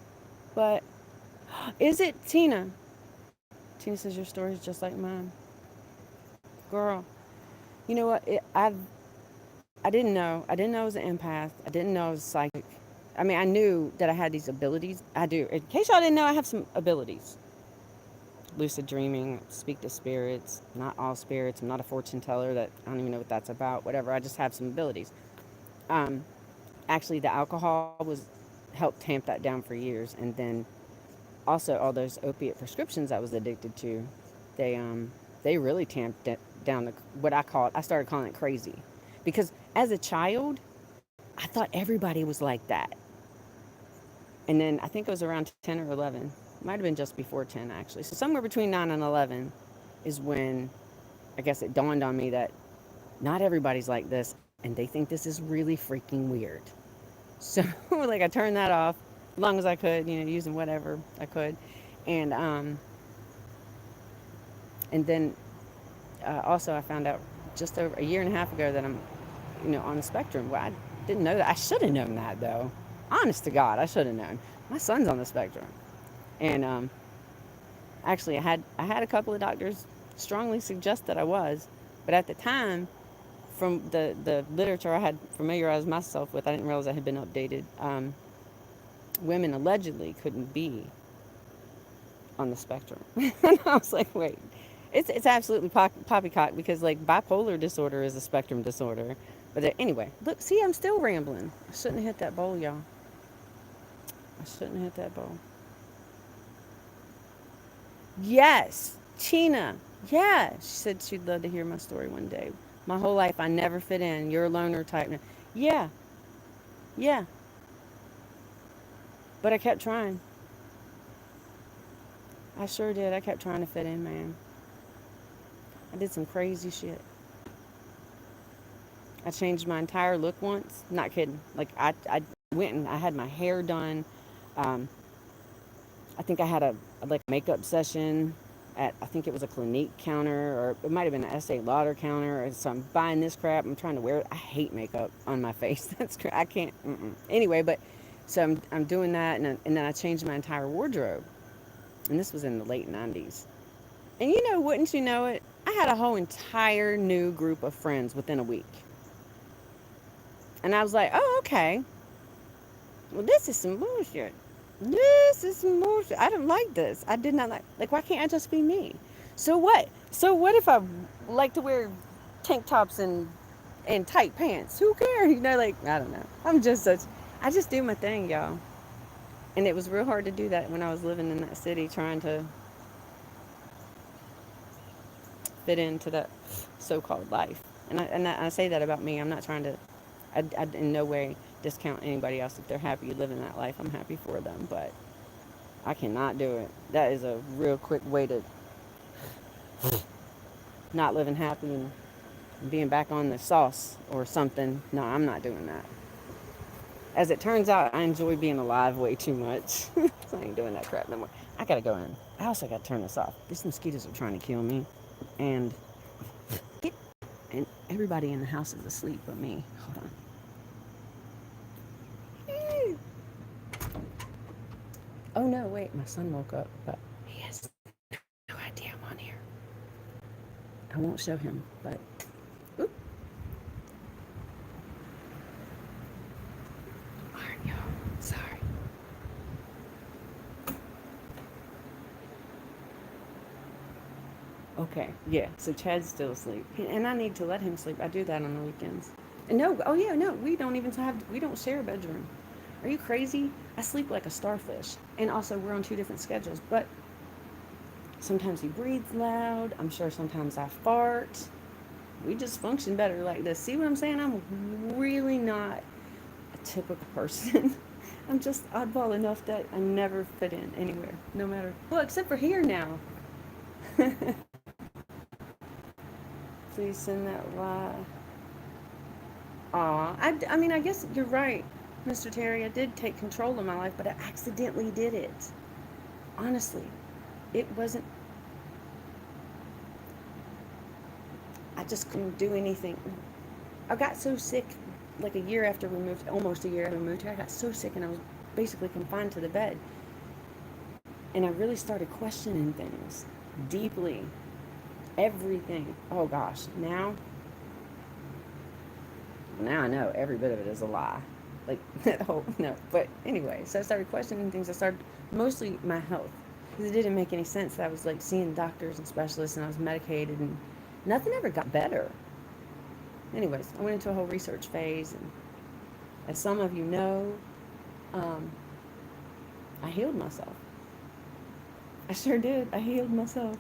Speaker 1: But is it Tina? Tina says your story is just like mine. Girl, you know what? I didn't know. I didn't know I was an empath. I didn't know I was psychic. I mean, I knew that I had these abilities. I do. In case y'all didn't know, I have some abilities. Lucid dreaming, speak to spirits, not all spirits. I'm not a fortune teller. That I don't even know what that's about. Whatever. I just have some abilities. Um, Actually, the alcohol was helped tamp that down for years, and then also all those opiate prescriptions I was addicted to, they they really tamped down what I called. I started calling it crazy, because as a child, I thought everybody was like that. And then I think it was around 10 or 11. Might have been just before 10, actually. So somewhere between 9 and 11 is when I guess it dawned on me that not everybody's like this, and they think this is really freaking weird. So, like, I turned that off as long as I could, using whatever I could. And, um, and then also I found out just over a year and a half ago that I'm, on the spectrum. Well, I didn't know that. I should have known that, though. Honest to God, I should have known. My son's on the spectrum. And actually, I had a couple of doctors strongly suggest that I was. But at the time, from the literature I had familiarized myself with, I didn't realize I had been updated. Women allegedly couldn't be on the spectrum. And I was like, wait, it's absolutely poppycock, because like bipolar disorder is a spectrum disorder. But anyway, look, see, I'm still rambling. I shouldn't have hit that bowl, y'all. I shouldn't have hit that bowl. Yes, Tina. Yeah, she said she'd love to hear my story one day. My whole life, I never fit in. You're a loner type. Yeah, yeah. But I kept trying. I sure did. I kept trying to fit in, man. I did some crazy shit. I changed my entire look once. Not kidding. Like, I went and I had my hair done. Um, I think I had a like makeup session at, I think it was a Clinique counter, or it might have been an Estee Lauder counter. And so I'm buying this crap. I'm trying to wear it. I hate makeup on my face. I can't. Anyway, but so I'm doing that, and then I changed my entire wardrobe. And this was in the late 90s. And wouldn't you know it, I had a whole entire new group of friends within a week. And I was like, oh, okay. Well, this is some bullshit. This is some bullshit. I don't like this. I did not like, why can't I just be me? So what? So what if I like to wear tank tops and tight pants? Who cares? Like, I don't know. I just do my thing, y'all. And it was real hard to do that when I was living in that city, trying to fit into that so-called life. And I say that about me. I'm not trying to, I in no way discount anybody else. If they're happy living that life, I'm happy for them. But I cannot do it. That is a real quick way to not living happy and being back on the sauce or something. No, I'm not doing that. As it turns out, I enjoy being alive way too much. So I ain't doing that crap no more. I gotta go in. I also gotta turn this off. These mosquitoes are trying to kill me. And get and everybody in the house is asleep but me. Hold on. Oh no, wait, my son woke up, but he has no idea I'm on here. I won't show him, but oop. Alright, y'all. Sorry. Okay, yeah. So Chad's still asleep, and I need to let him sleep. I do that on the weekends. And no, oh yeah, no, we don't share a bedroom. Are you crazy? I sleep like a starfish, and also we're on two different schedules. But sometimes he breathes loud. I'm sure sometimes I fart. We just function better like this. See what I'm saying? I'm really not a typical person. I'm just oddball enough that I never fit in anywhere, no matter. Well, except for here now. Please send that lie. Aw, I mean, I guess you're right, Mr. Terry. I did take control of my life, but I accidentally did it. Honestly, it wasn't. I just couldn't do anything. I got so sick, like a year after we moved, almost a year after we moved here. I got so sick, and I was basically confined to the bed. And I really started questioning things deeply. Everything. Oh gosh, now I know every bit of it is a lie. Like that whole no. But anyway, so I started questioning things. I started mostly my health because it didn't make any sense that I was like seeing doctors and specialists and I was medicated and nothing ever got better. Anyways, I went into a whole research phase, and as some of you know, um, I healed myself. I sure did. I healed myself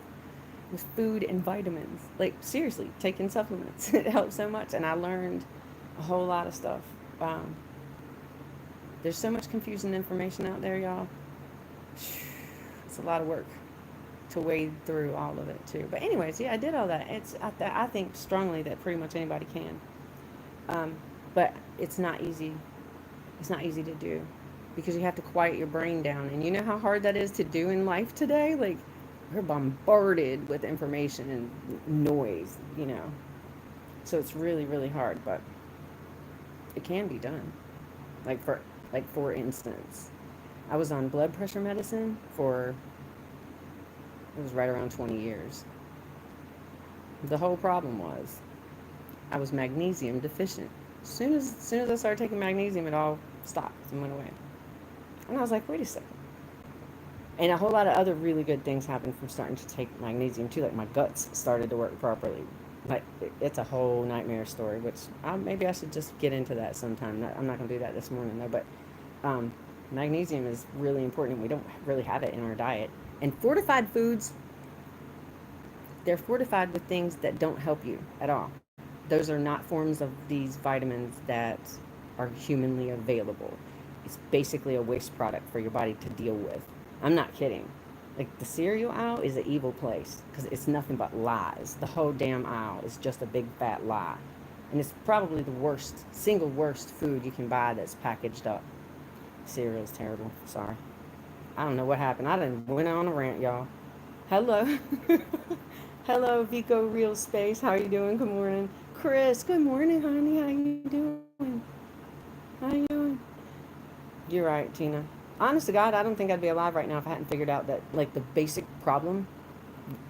Speaker 1: with food and vitamins. Like seriously, taking supplements. It helped so much, and I learned a whole lot of stuff. Um, there's so much confusing information out there, y'all. It's a lot of work to wade through all of it too. But anyways, yeah, I did all that. I think strongly that pretty much anybody can. Um, but it's not easy. It's not easy to do because you have to quiet your brain down, and you know how hard that is to do in life today. Like we're bombarded with information and noise, you know. So it's really, really hard, but it can be done. Like for instance, I was on blood pressure medicine for it was right around 20 years. The whole problem was I was magnesium deficient. As soon as I started taking magnesium, it all stopped and went away. And I was like, wait a second. And a whole lot of other really good things happened from starting to take magnesium too. Like my guts started to work properly. Like it's a whole nightmare story, which maybe I should just get into that sometime. I'm not going to do that this morning though. But um, magnesium is really important. We don't really have it in our diet. And fortified foods, they're fortified with things that don't help you at all. Those are not forms of these vitamins that are humanly available. It's basically a waste product for your body to deal with. I'm not kidding. Like the cereal aisle is an evil place because it's nothing but lies. The whole damn aisle is just a big fat lie. And it's probably the worst, single worst food you can buy that's packaged up. Cereal is terrible. Sorry. I don't know what happened. I done went on a rant, y'all. Hello. Hello, Vico Real Space. How you doing? Good morning. Chris, good morning, honey. How you doing? How you doing? You're right, Tina. Honest to God, I don't think I'd be alive right now if I hadn't figured out that, like, the basic problem,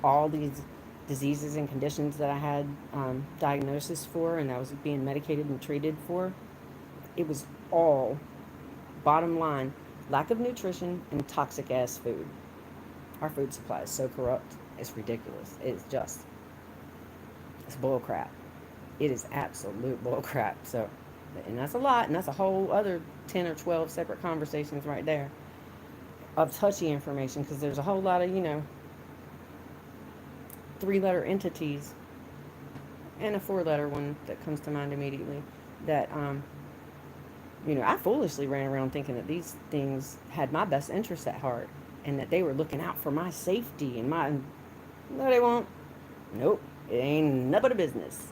Speaker 1: all these diseases and conditions that I had diagnosis for and I was being medicated and treated for, it was all, bottom line, lack of nutrition and toxic ass food. Our food supply is so corrupt, it's ridiculous. It's bull crap. It is absolute bull crap. So, and that's a lot, and that's a whole other 10 or 12 separate conversations right there of touchy information because there's a whole lot of, 3-letter entities and a 4-letter one that comes to mind immediately that, I foolishly ran around thinking that these things had my best interests at heart and that they were looking out for my safety and my, no, they won't. Nope. It ain't nothing but a business.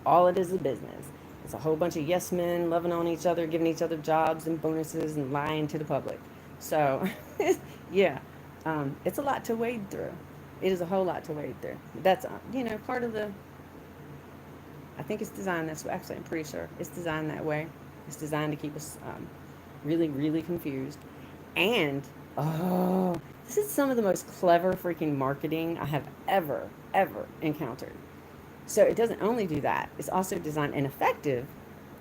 Speaker 1: All it is a business. It's a whole bunch of yes men loving on each other, giving each other jobs and bonuses and lying to the public. So, yeah, it's a lot to wade through. It is a whole lot to wade through. That's, part of the, I think it's designed this way. Actually, I'm pretty sure it's designed that way. It's designed to keep us really, really confused. And, oh, this is some of the most clever freaking marketing I have ever encountered. So it doesn't only do that, it's also designed and effective.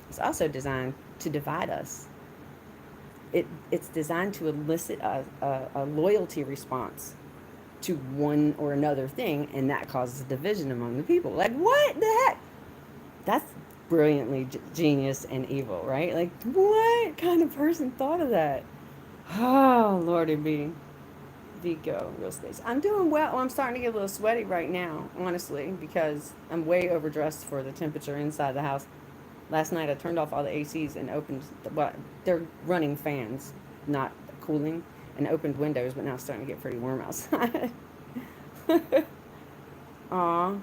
Speaker 1: It's also designed to divide us. It's designed to elicit a loyalty response to one or another thing, and that causes a division among the people. Like, what the heck? That's brilliantly genius and evil, right? Like, what kind of person thought of that? Oh, Lordy be. Vigo, real space. I'm doing well. I'm starting to get a little sweaty right now, honestly, because I'm way overdressed for the temperature inside the house. Last night I turned off all the ACs and opened, well, they're running fans, not cooling, and opened windows, but now it's starting to get pretty warm outside. Aw.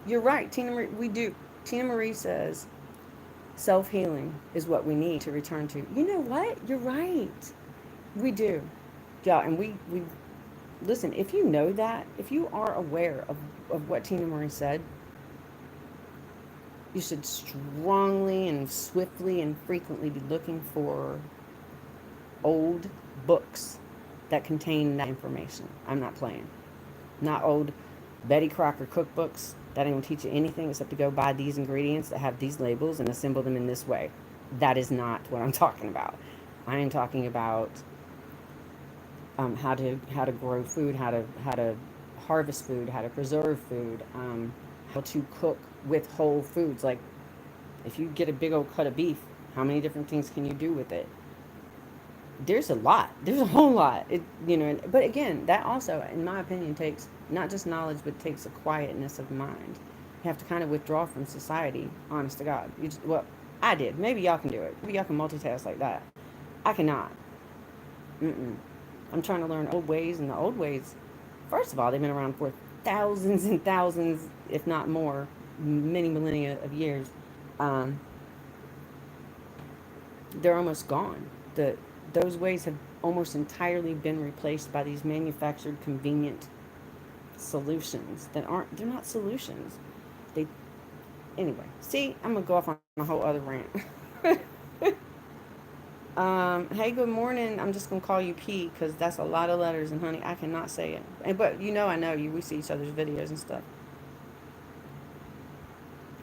Speaker 1: You're right, Tina Marie. We do. Tina Marie says self healing is what we need to return to. You know what? You're right. We do. Yeah, and we listen, if you know that, if you are aware of what Tina Marie said, you should strongly and swiftly and frequently be looking for old books that contain that information. I'm not playing. Not old Betty Crocker cookbooks that ain't gonna teach you anything except to go buy these ingredients that have these labels and assemble them in this way. That is not what I'm talking about. I am talking about how to grow food, how to harvest food, how to preserve food, how to cook with whole foods. Like if you get a big old cut of beef, how many different things can you do with it? There's a lot. There's a whole lot. But again, that also, in my opinion, takes not just knowledge, but takes a quietness of mind. You have to kind of withdraw from society. Honest to God, well, I did. Maybe y'all can do it. Maybe y'all can multitask like that. I cannot. Mm-mm. I'm trying to learn old ways, and the old ways, first of all, they've been around for thousands and thousands, if not more, many millennia of years. Um, they're almost gone. Those ways have almost entirely been replaced by these manufactured, convenient solutions that aren't. They're not solutions. They anyway. See, I'm gonna go off on a whole other rant. Hey, good morning. I'm just gonna call you P because that's a lot of letters, and honey, I cannot say it. But I know you. We see each other's videos and stuff.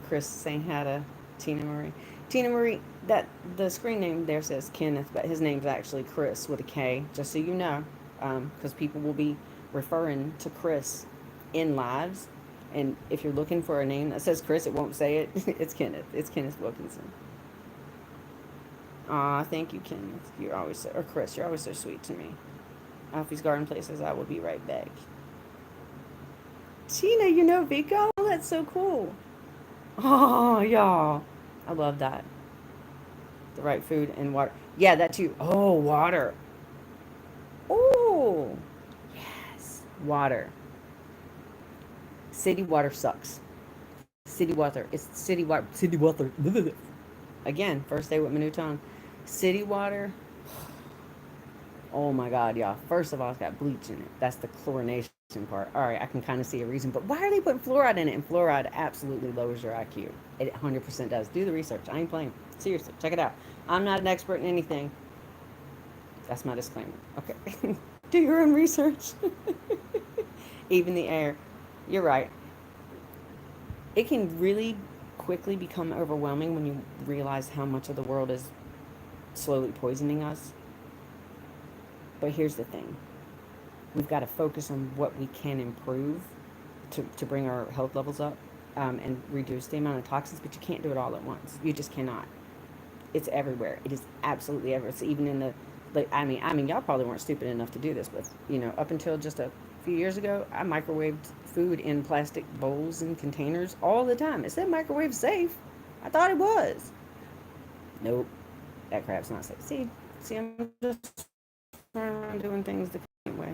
Speaker 1: Chris saying hi to Tina Marie. Tina Marie, that the screen name there says Kenneth, but his name's actually Chris with a K. Just so you know, because people will be referring to Chris in lives, and if you're looking for a name that says Chris, it won't say it. It's Kenneth. It's Kenneth Wilkinson. Aw, thank you, Kenneth. You're always or Chris, you're always so sweet to me. Alfie's Garden Places, I will be right back. Tina, you know Vico? That's so cool. Oh, y'all. I love that. The right food and water. Yeah, that too. Oh, water. Oh, yes. Water. City water sucks. City water. It's city water. City water. Again, first day with my new tongue. City water. Oh my God, y'all. First of all, it's got bleach in it. That's the chlorination part. All right, I can kind of see a reason, but why are they putting fluoride in it? And fluoride absolutely lowers your IQ. It 100% does. Do the research. I ain't playing. Seriously, check it out. I'm not an expert in anything. That's my disclaimer. Okay. Do your own research. Even the air. You're right. It can really quickly become overwhelming when you realize how much of the world is slowly poisoning us. But here's the thing. We've got to focus on what we can improve to bring our health levels up, and reduce the amount of toxins, but you can't do it all at once. You just cannot. It's everywhere. It is absolutely everywhere. It's even in the, like, y'all probably weren't stupid enough to do this, but, up until just a few years ago, I microwaved food in plastic bowls and containers all the time. It said microwave safe. I thought it was. Nope. That crap's not safe. See, I'm just doing things the way.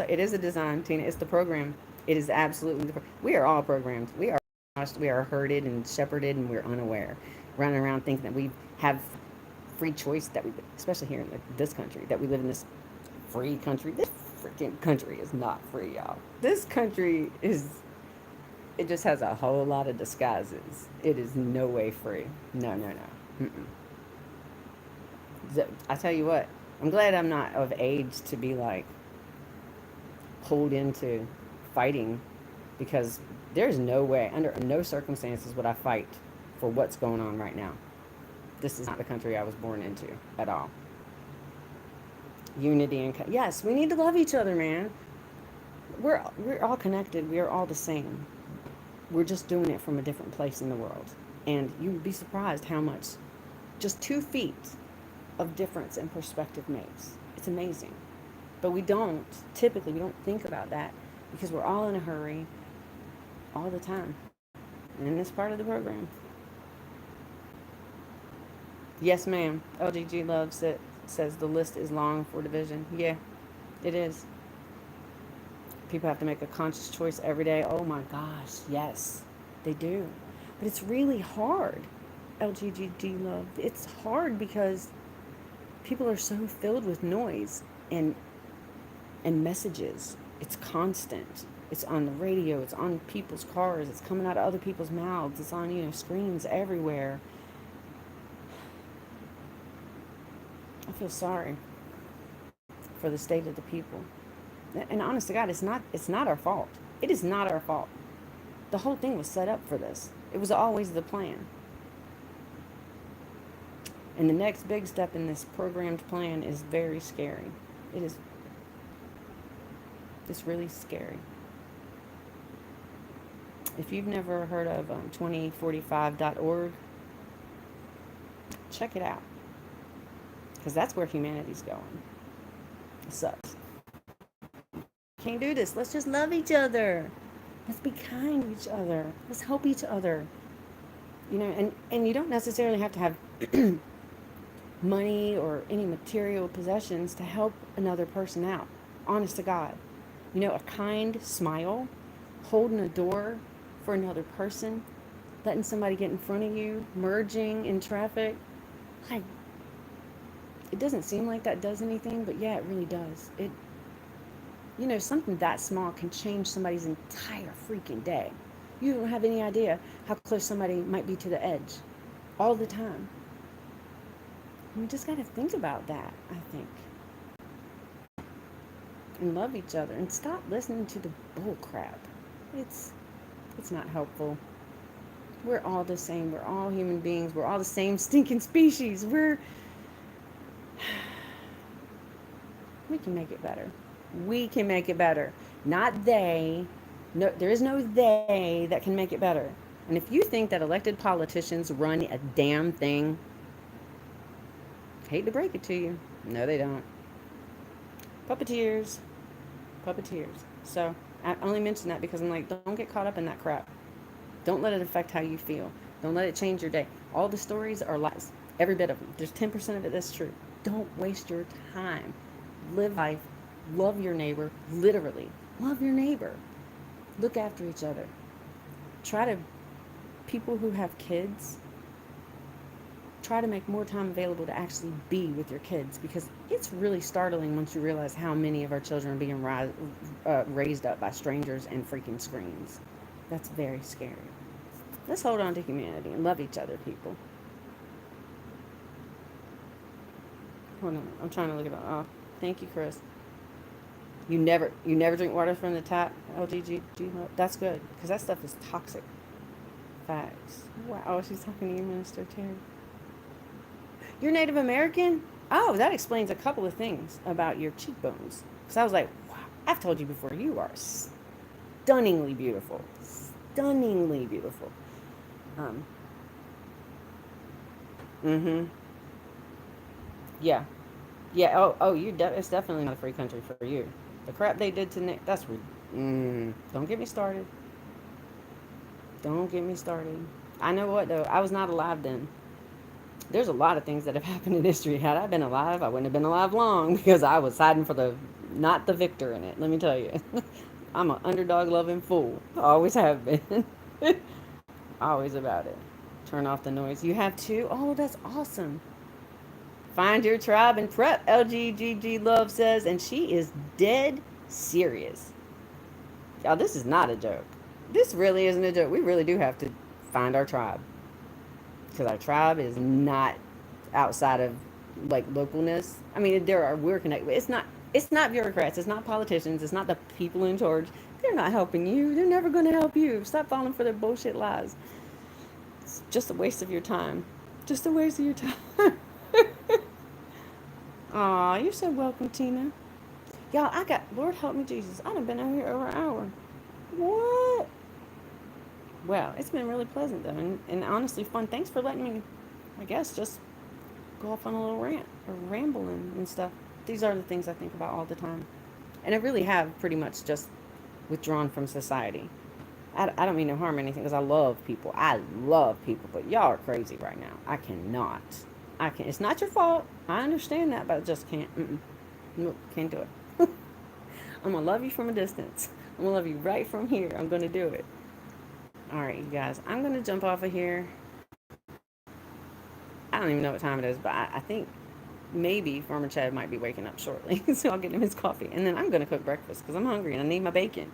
Speaker 1: It is a design, Tina. It's the program. It is absolutely we are all programmed. We are herded and shepherded, and we're unaware. running around thinking that we have free choice, that we, especially here in this country, that we live in this free country. This freaking country is not free, y'all. This country is, it just has a whole lot of disguises. It is no way free. No, no, no. I tell you what, I'm glad I'm not of age to be like pulled into fighting, because there's no way, under no circumstances, would I fight for what's going on right now. This is not the country I was born into at all. Unity and yes, we need to love each other, man. We're all connected. We are all the same. We're just doing it from a different place in the world, and you would be surprised how much just 2 feet of difference in perspective makes. It's amazing. But typically, we don't think about that because we're all in a hurry all the time. And it's part of the program. Yes, ma'am. LGG loves it. Says the list is long for division. Yeah, it is. People have to make a conscious choice every day. Oh my gosh, yes, they do. But it's really hard. LGG love. It's hard because people are so filled with noise and messages. It's constant. It's on the radio. It's on people's cars. It's coming out of other people's mouths. It's on, screens everywhere. I feel sorry for the state of the people. And honest to God, it's not our fault. It is not our fault. The whole thing was set up for this. It was always the plan. And the next big step in this programmed plan is very scary. It is. It's really scary. If you've never heard of 2045.org, check it out. Because that's where humanity's going. It sucks. Can't do this. Let's just love each other. Let's be kind to each other. Let's help each other. And you don't necessarily have to have money or any material possessions to help another person out. Honest to God. A kind smile, holding a door for another person, letting somebody get in front of you, merging in traffic. Like, it doesn't seem like that does anything, but yeah, it really does. Something that small can change somebody's entire freaking day. You don't have any idea how close somebody might be to the edge all the time. We just got to think about that, I think. And love each other and stop listening to the bull crap. It's not helpful. We're all the same. We're all human beings. We're all the same stinking species. We can make it better. We can make it better. Not they. No, there is no they that can make it better. And if you think that elected politicians run a damn thing, hate to break it to you, no, they don't. Puppeteers. So I only mention that because I'm like, don't get caught up in that crap. Don't let it affect how you feel. Don't let it change your day. All the stories are lies. Every bit of them. There's 10% of it that's true. Don't waste your time. Live life. Love your neighbor. Literally. Love your neighbor. Look after each other. People who have kids, try to make more time available to actually be with your kids, because it's really startling once you realize how many of our children are being raised up by strangers and freaking screens. That's very scary. Let's hold on to humanity and love each other, people. Hold on, I'm trying to look it up. Oh, thank you, Chris. You never drink water from the tap, LGG? That's good, because that stuff is toxic. Facts. Wow, oh, she's talking to you, Minister Terry. You're Native American? Oh, that explains a couple of things about your cheekbones. Because I was like, wow, I've told you before, you are stunningly beautiful. Stunningly beautiful. Yeah. Yeah, it's definitely not a free country for you. The crap they did to Nick, that's don't get me started. Don't get me started. I know what, though. I was not alive then. There's a lot of things that have happened in history. Had I been alive, I wouldn't have been alive long, because I was hiding for not the victor in it, let me tell you. I'm an underdog-loving fool. Always have been. Always about it. Turn off the noise. You have two? Oh, that's awesome. Find your tribe and prep, LGGG Love says, and she is dead serious. Y'all, this is not a joke. This really isn't a joke. We really do have to find our tribe. Because our tribe is not outside of like localness. I mean, there are we're connected. It's not bureaucrats. It's not politicians. It's not the people in charge. They're not helping you. They're never going to help you. Stop falling for their bullshit lies. It's just a waste of your time. Just a waste of your time. Aw, you're so welcome, Tina. Y'all, Lord help me, Jesus. I done been out here over an hour. What? Well, it's been really pleasant, though, and honestly fun. Thanks for letting me, I guess, just go off on a little rant or rambling and stuff. These are the things I think about all the time. And I really have pretty much just withdrawn from society. I don't mean no harm or anything because I love people. I love people, but y'all are crazy right now. I cannot. I can. It's not your fault. I understand that, but I just can't. Nope, can't do it. I'm gonna love you from a distance. I'm gonna love you right from here. I'm gonna do it. All right, you guys. I'm gonna jump off of here. I don't even know what time it is, but I think maybe Farmer Chad might be waking up shortly, so I'll get him his coffee, and then I'm gonna cook breakfast because I'm hungry and I need my bacon.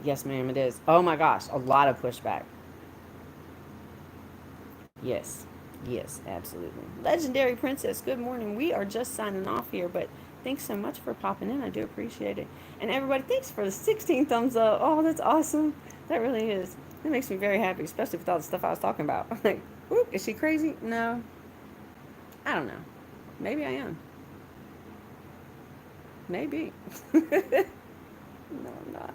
Speaker 1: Yes, ma'am, it is. Oh my gosh, a lot of pushback. Yes, yes, absolutely. Legendary Princess, good morning. We are just signing off here, but thanks so much for popping in. I do appreciate it. And everybody, thanks for the 16 thumbs up. Oh, that's awesome. That really is. That makes me very happy, especially with all the stuff I was talking about. Like, whoop, is she crazy? No, I don't know. Maybe I am. Maybe. No, I'm not.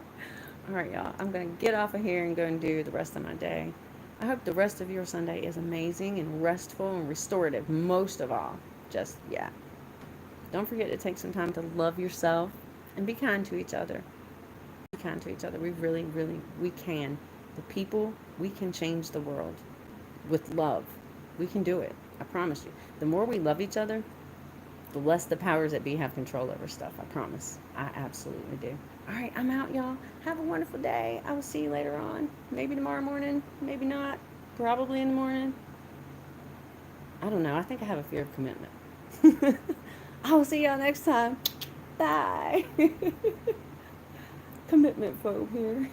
Speaker 1: All right, y'all. I'm going to get off of here and go and do the rest of my day. I hope the rest of your Sunday is amazing and restful and restorative. Most of all, just, yeah. Don't forget to take some time to love yourself and be kind to each other. Be kind to each other. We really, really, we can. The people, we can change the world with love. We can do it. I promise you. The more we love each other, the less the powers that be have control over stuff. I promise. I absolutely do. All right, I'm out, y'all. Have a wonderful day. I will see you later on. Maybe tomorrow morning. Maybe not. Probably in the morning. I don't know. I think I have a fear of commitment. I will see y'all next time. Bye. Commitment phobe here.